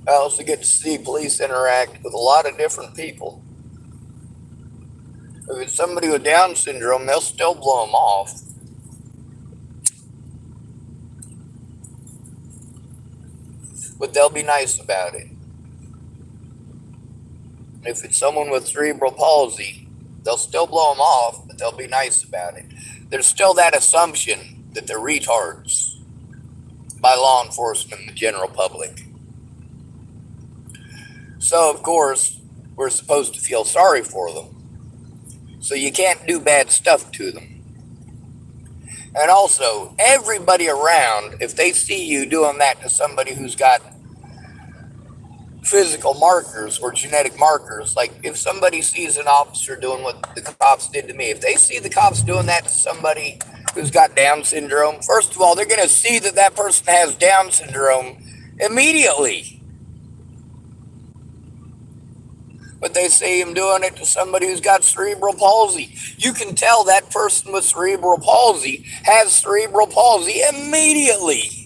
I also get to see police interact with a lot of different people. If it's somebody with Down syndrome, they'll still blow them off. But they'll be nice about it. If it's someone with cerebral palsy, they'll still blow them off, but they'll be nice about it. There's still that assumption that they're retards by law enforcement and the general public. So, of course, we're supposed to feel sorry for them. So you can't do bad stuff to them. And also, everybody around, if they see you doing that to somebody who's got physical markers or genetic markers, like if somebody sees an officer doing what the cops did to me, if they see the cops doing that to somebody who's got Down syndrome, first of all, they're going to see that that person has Down syndrome immediately. But they see him doing it to somebody who's got cerebral palsy. You can tell that person with cerebral palsy has cerebral palsy immediately.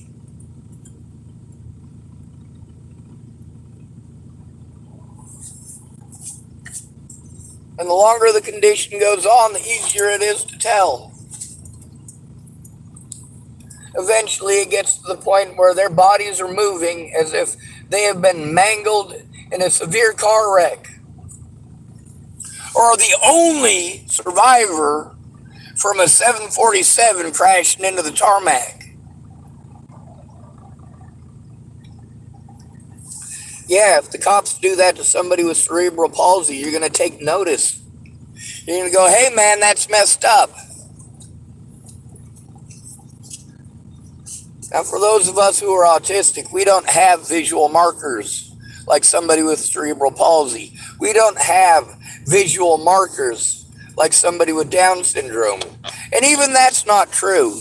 And the longer the condition goes on, the easier it is to tell. Eventually it gets to the point where their bodies are moving as if they have been mangled in a severe car wreck, or are the only survivor from a 747 crashing into the tarmac. Yeah, if the cops do that to somebody with cerebral palsy, you're going to take notice. You're going to go, hey man, that's messed up. Now, for those of us who are autistic, we don't have visual markers like somebody with cerebral palsy. We don't have visual markers like somebody with Down syndrome. And even that's not true.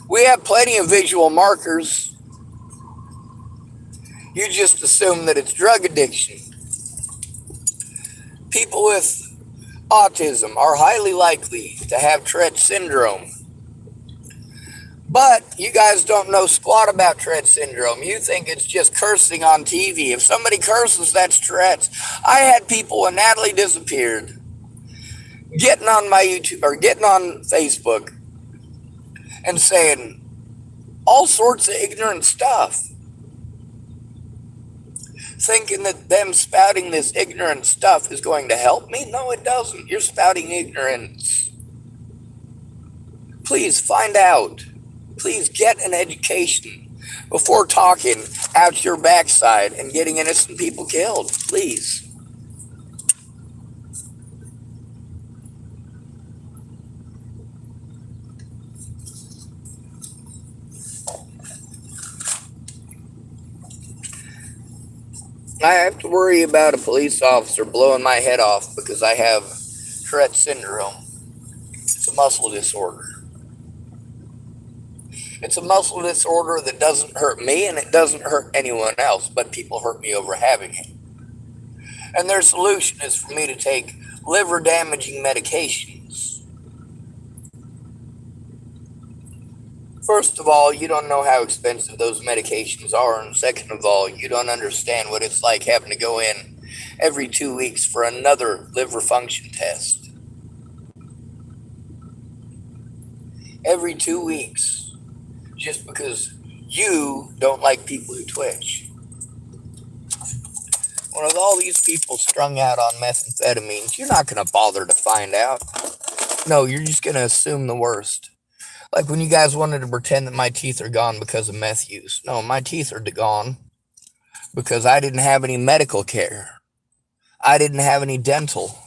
We have plenty of visual markers. You just assume that it's drug addiction. People with autism are highly likely to have Tourette syndrome. But you guys don't know squat about Tourette syndrome. You think it's just cursing on TV. If somebody curses, that's Tourette's. I had people when Natalie disappeared getting on my YouTube or getting on Facebook and saying all sorts of ignorant stuff, thinking that them spouting this ignorant stuff is going to help me. No, it doesn't. You're spouting ignorance. Please find out. Please get an education before talking out your backside and getting innocent people killed. Please. I have to worry about a police officer blowing my head off because I have Tourette syndrome. It's a muscle disorder. It's a muscle disorder that doesn't hurt me and it doesn't hurt anyone else, but people hurt me over having it. And their solution is for me to take liver damaging medications. First of all, you don't know how expensive those medications are, and second of all, you don't understand what it's like having to go in every 2 weeks for another liver function test. Every 2 weeks, just because you don't like people who twitch. When with all these people strung out on methamphetamines, you're not going to bother to find out. No, you're just going to assume the worst. Like when you guys wanted to pretend that my teeth are gone because of meth use. No, my teeth are gone because I didn't have any medical care. I didn't have any dental.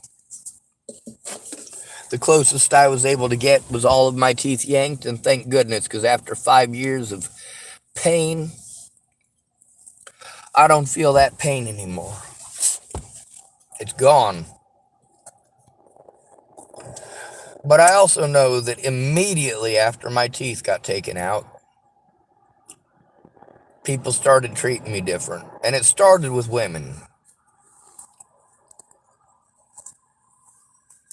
The closest I was able to get was all of my teeth yanked, and thank goodness, because after 5 years of pain, I don't feel that pain anymore. It's gone. But I also know that immediately after my teeth got taken out, people started treating me different. And it started with women.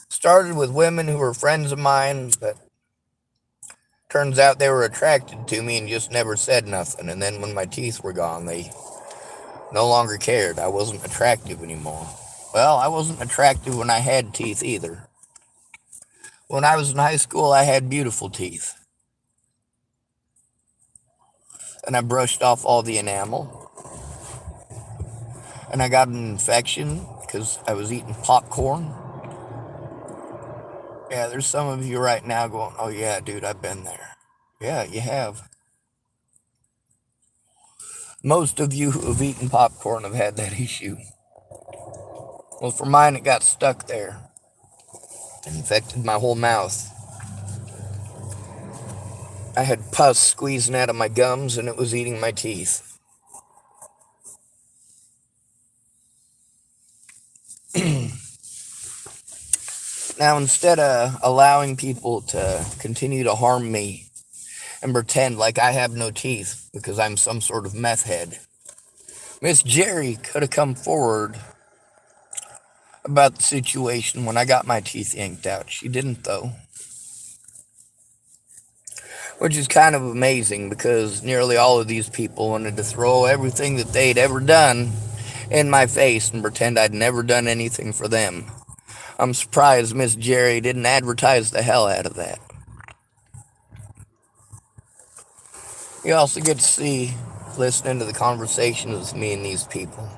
Started with women who were friends of mine, but turns out they were attracted to me and just never said nothing. And then when my teeth were gone, they no longer cared. I wasn't attractive anymore. Well, I wasn't attractive when I had teeth either. When I was in high school, I had beautiful teeth. And I brushed off all the enamel. And I got an infection because I was eating popcorn. Yeah, there's some of you right now going, oh yeah, dude, I've been there. Yeah, you have. Most of you who have eaten popcorn have had that issue. Well, for mine, it got stuck there. It infected my whole mouth. I had pus squeezing out of my gums, and it was eating my teeth. Now, instead of allowing people to continue to harm me and pretend like I have no teeth because I'm some sort of meth head, Miss Jerry could have come forward about the situation when I got my teeth yanked out. She didn't, though. Which is kind of amazing because nearly all of these people wanted to throw everything that they'd ever done in my face and pretend I'd never done anything for them. I'm surprised Miss Jerry didn't advertise the hell out of that. You also get to see, listening to the conversations with me and these people,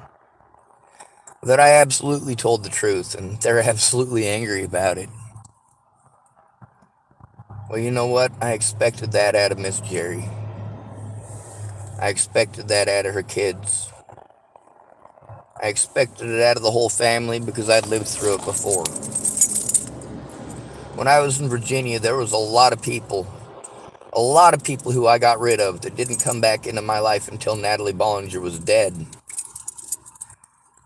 that I absolutely told the truth, and they're absolutely angry about it. Well, you know what? I expected that out of Miss Jerry. I expected that out of her kids. I expected it out of the whole family because I'd lived through it before. When I was in Virginia, there was a lot of people who I got rid of that didn't come back into my life until Natalie Bollinger was dead.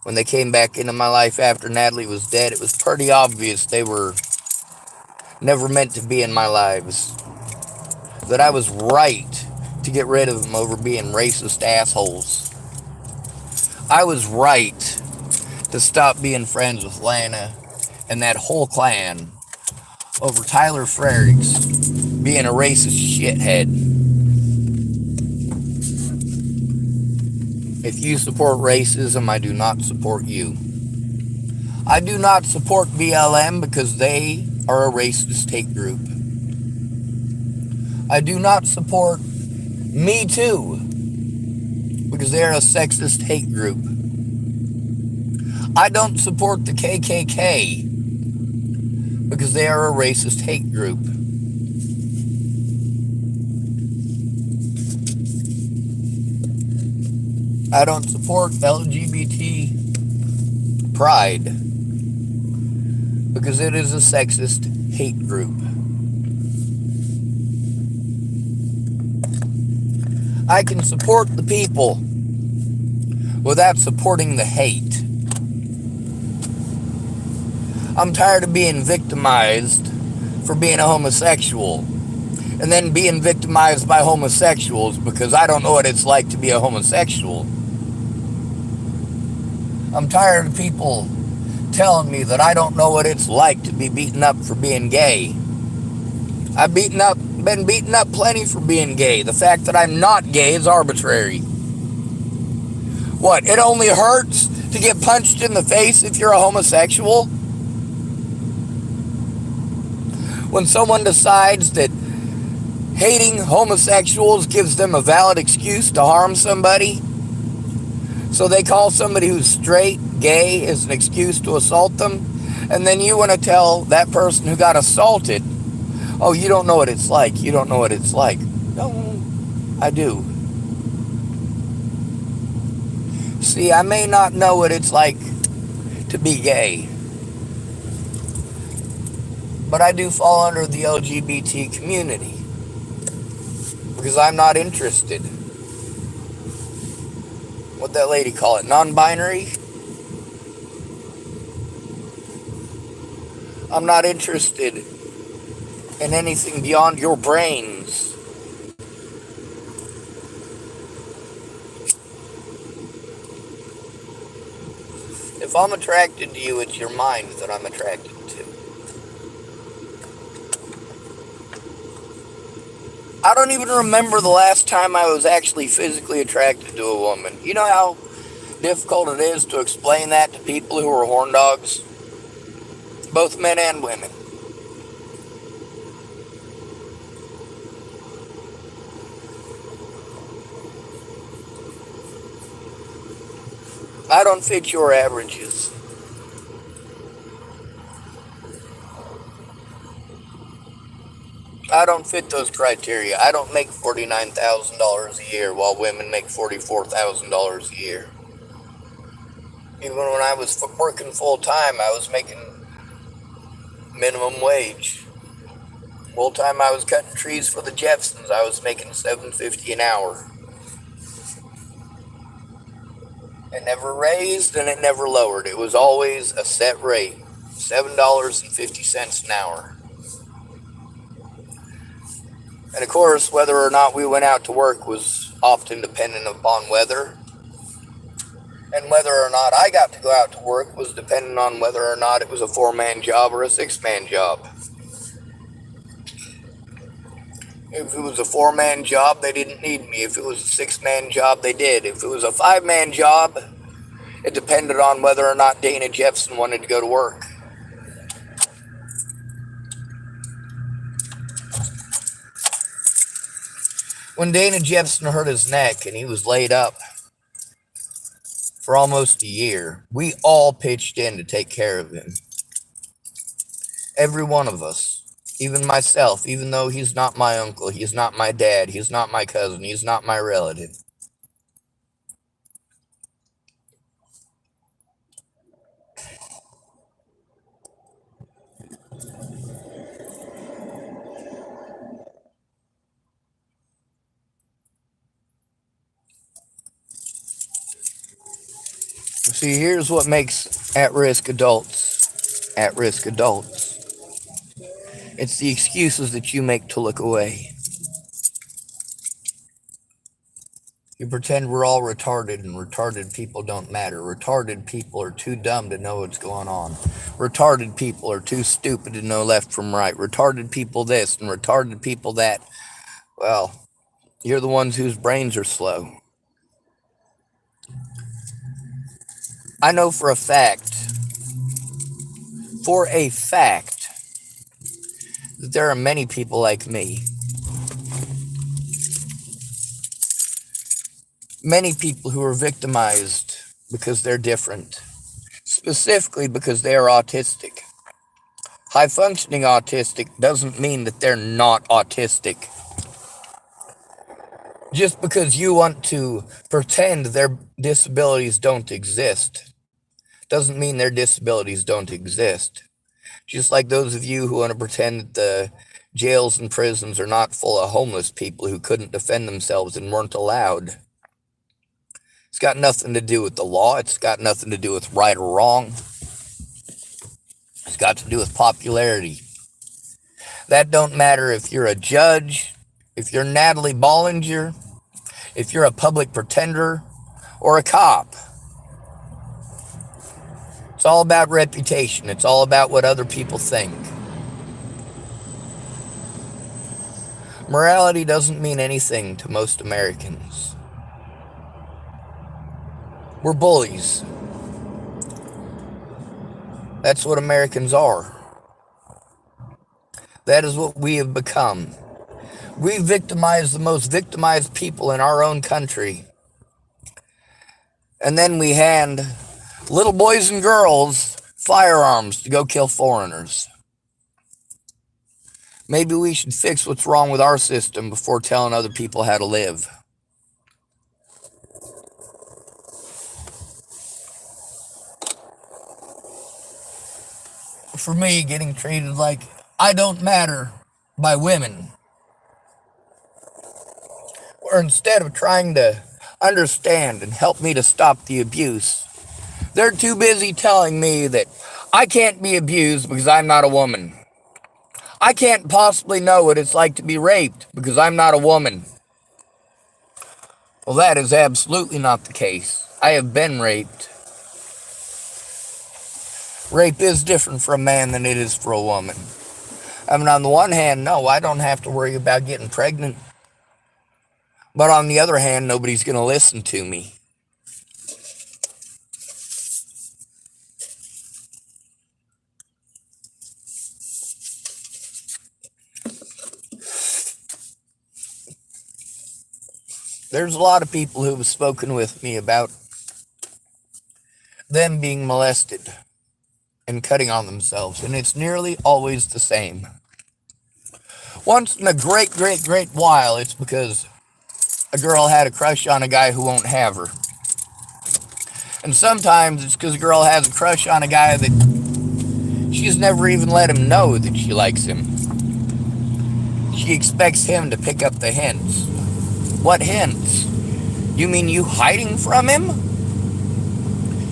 When they came back into my life after Natalie was dead, it was pretty obvious they were never meant to be in my lives. That I was right to get rid of them over being racist assholes. I was right to stop being friends with Lana and that whole clan over Tyler Frericks being a racist shithead. If you support racism, I do not support you. I do not support BLM because they are a racist hate group. I do not support Me Too because they're a sexist hate group. I don't support the KKK because they are a racist hate group. I don't support LGBT pride because it is a sexist hate group. I can support the people without supporting the hate. I'm tired of being victimized for being a homosexual and then being victimized by homosexuals because I don't know what it's like to be a homosexual. I'm tired of people telling me that I don't know what it's like to be beaten up for being gay. I've been beaten up plenty for being gay. The fact that I'm not gay is arbitrary. What, it only hurts to get punched in the face if you're a homosexual? When someone decides that hating homosexuals gives them a valid excuse to harm somebody, so they call somebody who's straight, gay, as an excuse to assault them, and then you want to tell that person who got assaulted, oh, you don't know what it's like, you don't know what it's like. No, I do. See, I may not know what it's like to be gay, but I do fall under the LGBT community because I'm not interested. What that lady call it? Non-binary? I'm not interested in anything beyond your brains. If I'm attracted to you, it's your mind that I'm attracted to. I don't even remember the last time I was actually physically attracted to a woman. You know how difficult it is to explain that to people who are horn dogs? Both men and women. I don't fit your averages. I don't fit those criteria. I don't make $49,000 a year while women make $44,000 a year. Even when I was working full time, I was making minimum wage. Full time I was cutting trees for the Jetsons, I was making $7.50 an hour. It never raised and it never lowered. It was always a set rate, $7.50 an hour. And of course, whether or not we went out to work was often dependent upon weather. And whether or not I got to go out to work was dependent on whether or not it was a 4-man job or a 6-man job. If it was a 4-man job, they didn't need me. If it was a 6-man job, they did. If it was a 5-man job, it depended on whether or not Dana Jeffson wanted to go to work. When Dana Jeffson hurt his neck and he was laid up for almost a year, we all pitched in to take care of him. Every one of us. Even myself, even though he's not my uncle, he's not my dad, he's not my cousin, he's not my relative. See, here's what makes at-risk adults at-risk adults. It's the excuses that you make to look away. You pretend we're all retarded and retarded people don't matter. Retarded people are too dumb to know what's going on. Retarded people are too stupid to know left from right. Retarded people this and retarded people that. Well, you're the ones whose brains are slow. I know for a fact, that there are many people like me. Many people who are victimized because they're different. Specifically because they are autistic. High-functioning autistic doesn't mean that they're not autistic. Just because you want to pretend their disabilities don't exist doesn't mean their disabilities don't exist. Just like those of you who want to pretend that the jails and prisons are not full of homeless people who couldn't defend themselves and weren't allowed. It's got nothing to do with the law. It's got nothing to do with right or wrong. It's got to do with popularity. That don't matter if you're a judge, if you're Natalie Bollinger, if you're a public pretender, or a cop. It's all about reputation. It's all about what other people think. Morality doesn't mean anything to most Americans. We're bullies. That's what Americans are. That is what we have become. We victimize the most victimized people in our own country. And then we hand little boys and girls firearms to go kill foreigners. Maybe we should fix what's wrong with our system before telling other people how to live. For me, getting treated like I don't matter by women, or instead of trying to understand and help me to stop the abuse, they're too busy telling me that I can't be abused because I'm not a woman. I can't possibly know what it's like to be raped because I'm not a woman. Well, that is absolutely not the case. I have been raped. Rape is different for a man than it is for a woman. I mean, on the one hand, no, I don't have to worry about getting pregnant. But on the other hand, nobody's going to listen to me. There's a lot of people who have spoken with me about them being molested and cutting on themselves, and it's nearly always the same. Once in a great while, it's because a girl had a crush on a guy who won't have her. And sometimes it's because a girl has a crush on a guy that she's never even let him know that she likes him. She expects him to pick up the hints. What hints? You mean you hiding from him?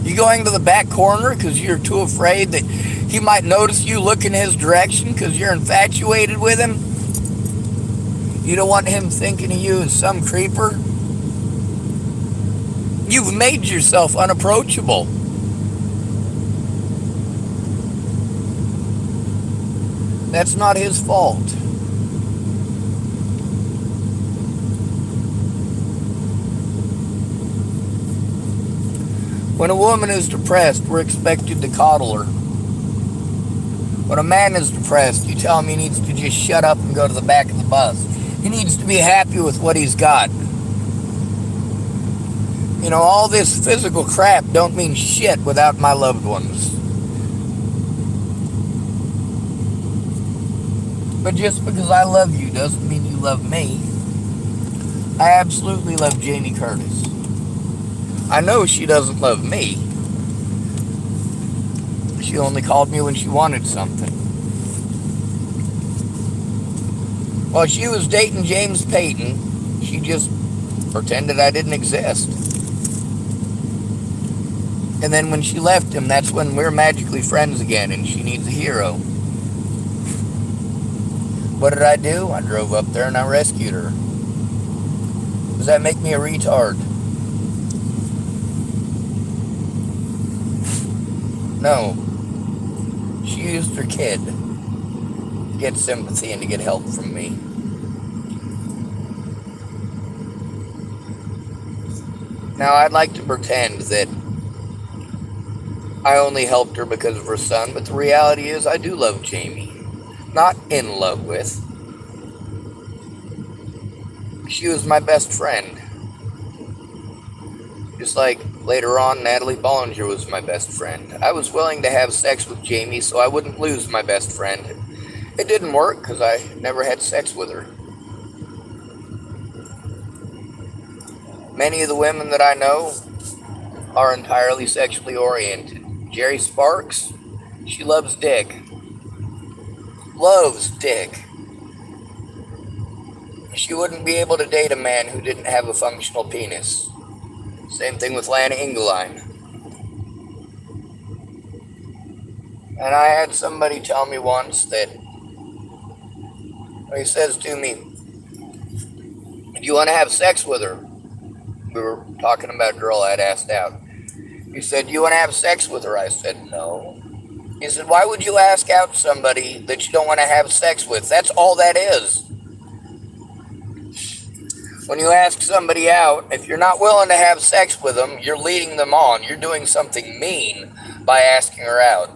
You going to the back corner because you're too afraid that he might notice you look in his direction because you're infatuated with him? You don't want him thinking of you as some creeper? You've made yourself unapproachable. That's not his fault. When a woman is depressed, we're expected to coddle her. When a man is depressed, you tell him he needs to just shut up and go to the back of the bus. He needs to be happy with what he's got. You know, all this physical crap don't mean shit without my loved ones. But just because I love you doesn't mean you love me. I absolutely love Jamie Curtis. I know she doesn't love me. She only called me when she wanted something. While she was dating James Payton, she just pretended I didn't exist. And then when she left him, that's when we're magically friends again and she needs a hero. What did I do? I drove up there and I rescued her. Does that make me a retard? No. She used her kid to get sympathy and to get help from me. Now, I'd like to pretend that I only helped her because of her son, but the reality is I do love Jamie. Not in love with. She was my best friend. Just like later on, Natalie Bollinger was my best friend. I was willing to have sex with Jamie so I wouldn't lose my best friend. It didn't work because I never had sex with her. Many of the women that I know are entirely sexually oriented. Jerry Sparks, she loves dick. Loves dick. She wouldn't be able to date a man who didn't have a functional penis. Same thing with Lana Engeline. And I had somebody tell me once that, he says to me, "Do you want to have sex with her?" We were talking about a girl I'd asked out. He said, "You want to have sex with her?" I said, "No." He said, "Why would you ask out somebody that you don't want to have sex with? That's all that is. When you ask somebody out, if you're not willing to have sex with them, you're leading them on. You're doing something mean by asking her out."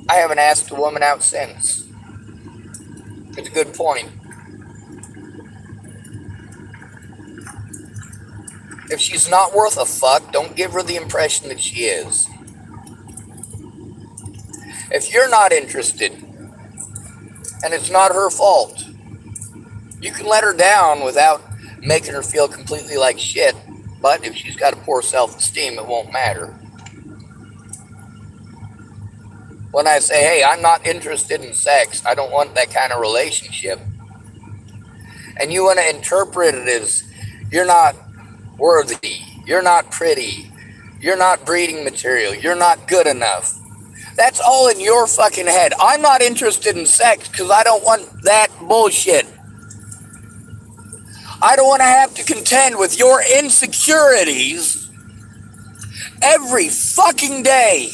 I haven't asked a woman out since. It's a good point. If she's not worth a fuck, don't give her the impression that she is. If you're not interested, and it's not her fault, you can let her down without making her feel completely like shit. But if she's got a poor self-esteem, it won't matter. When I say, "Hey, I'm not interested in sex, I don't want that kind of relationship," and you want to interpret it as, "You're not worthy, you're not pretty, you're not breeding material, you're not good enough," that's all in your fucking head. I'm not interested in sex because I don't want that bullshit. I don't want to have to contend with your insecurities every fucking day.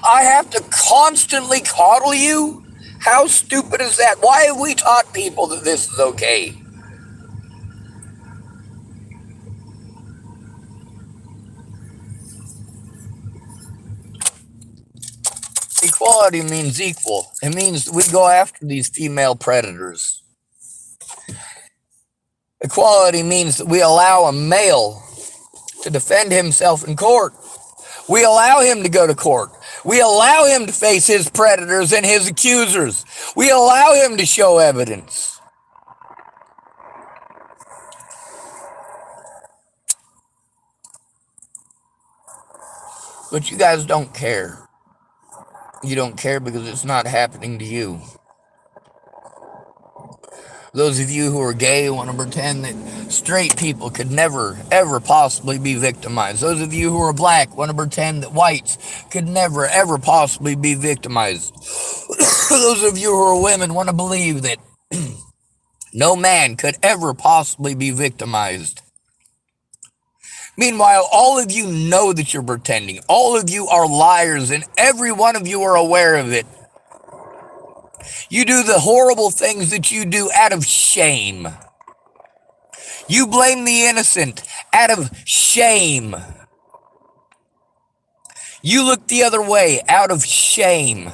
I have to constantly coddle you? How stupid is that? Why have we taught people that this is okay? Equality means equal. It means we go after these female predators. Equality means that we allow a male to defend himself in court. We allow him to go to court. We allow him to face his predators and his accusers. We allow him to show evidence. But you guys don't care. You don't care because it's not happening to you. Those of you who are gay want to pretend that straight people could never, ever possibly be victimized. Those of you who are black want to pretend that whites could never, ever possibly be victimized. Those of you who are women want to believe that no man could ever possibly be victimized. Meanwhile, all of you know that you're pretending. All of you are liars, and every one of you are aware of it. You do the horrible things that you do out of shame. You blame the innocent out of shame. You look the other way out of shame.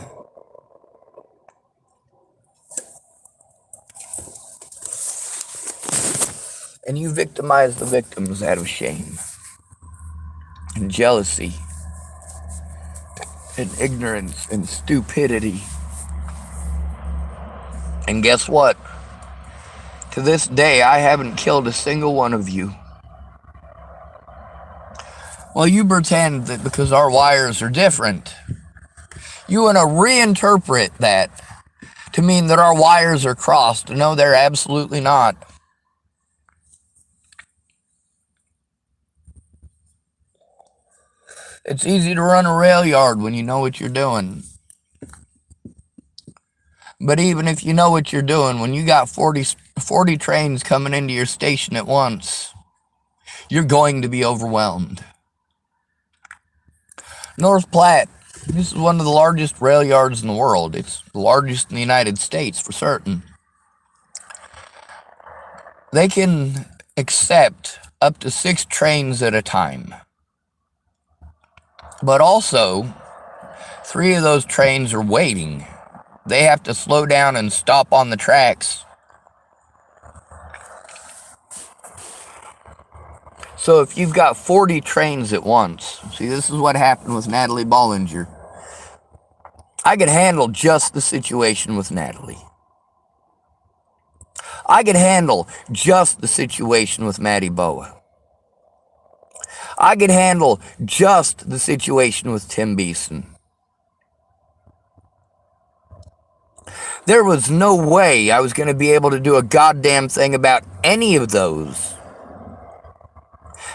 And you victimize the victims out of shame and jealousy and ignorance and stupidity. And guess what? To this day, I haven't killed a single one of you. Well, you pretend that because our wires are different, you want to reinterpret that to mean that our wires are crossed. No, they're absolutely not. It's easy to run a rail yard when you know what you're doing. But even if you know what you're doing, when you got 40 trains coming into your station at once, you're going to be overwhelmed. North Platte, this is one of the largest rail yards in the world. It's the largest in the United States for certain. They can accept up to 6 trains at a time. But also, 3 of those trains are waiting. They have to slow down and stop on the tracks. So if you've got 40 trains at once, see, this is what happened with Natalie Bollinger. I could handle just the situation with Natalie. I could handle just the situation with Maddie Boa. I could handle just the situation with Tim Beeson. There was no way I was going to be able to do a goddamn thing about any of those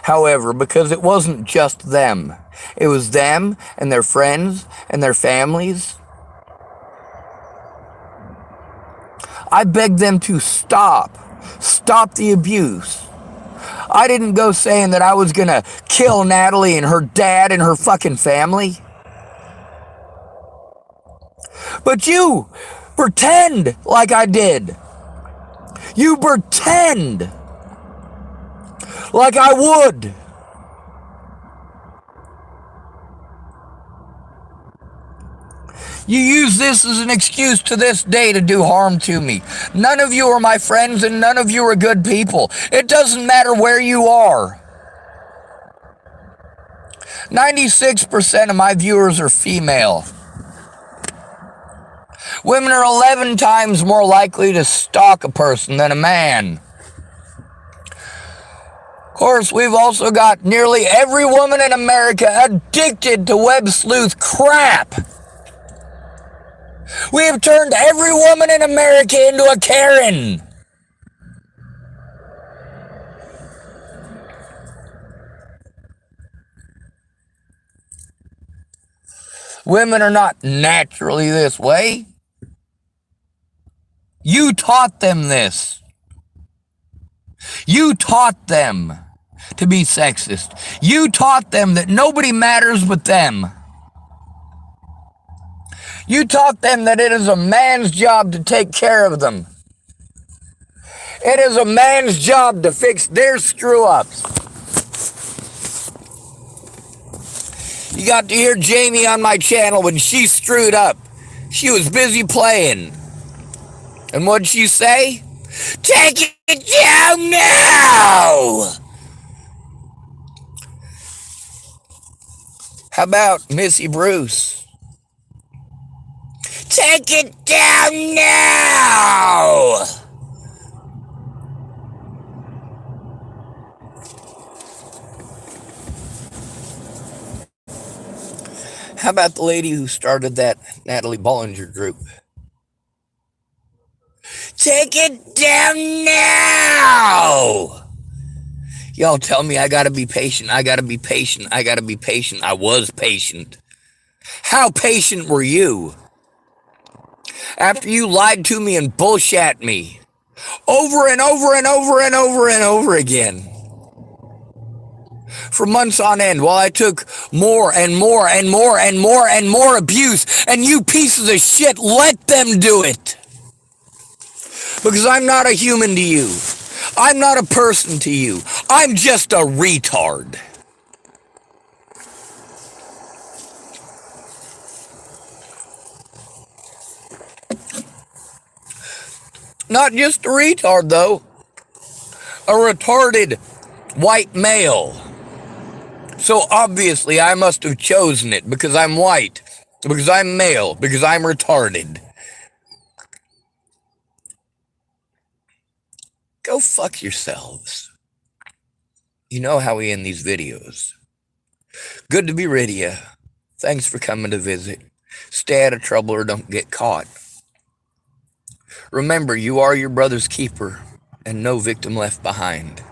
However, because it wasn't just them, it was them and their friends and their families. I begged them to stop the abuse. I didn't go saying that I was gonna kill Natalie and her dad and her fucking family. But you pretend like I did. You pretend like I would. You use this as an excuse to this day to do harm to me. None of you are my friends and none of you are good people. It doesn't matter where you are. 96% of my viewers are female. Women are 11 times more likely to stalk a person than a man. Of course, we've also got nearly every woman in America addicted to web sleuth crap. We have turned every woman in America into a Karen. Women are not naturally this way. You taught them this. You taught them to be sexist. You taught them that nobody matters but them. You taught them that it is a man's job to take care of them. It is a man's job to fix their screw-ups. You got to hear Jamie on my channel when she screwed up. She was busy playing. And what'd she say? Take it down now! How about Missy Bruce? Take it down now! How about the lady who started that Natalie Bollinger group? Take it down now! Y'all tell me I gotta be patient, I gotta be patient, I gotta be patient. I was patient. How patient were you? After you lied to me and bullshit me over and over and over and over and over again for months on end while I took more and more and more and more and more abuse, and you pieces of shit let them do it. Because I'm not a human to you. I'm not a person to you. I'm just a retard. Not just a retard, though. A retarded white male. So obviously I must have chosen it because I'm white, because I'm male, because I'm retarded. Go fuck yourselves. You know how we end these videos. Good to be rid of you. Thanks for coming to visit. Stay out of trouble or don't get caught. Remember, you are your brother's keeper and no victim left behind.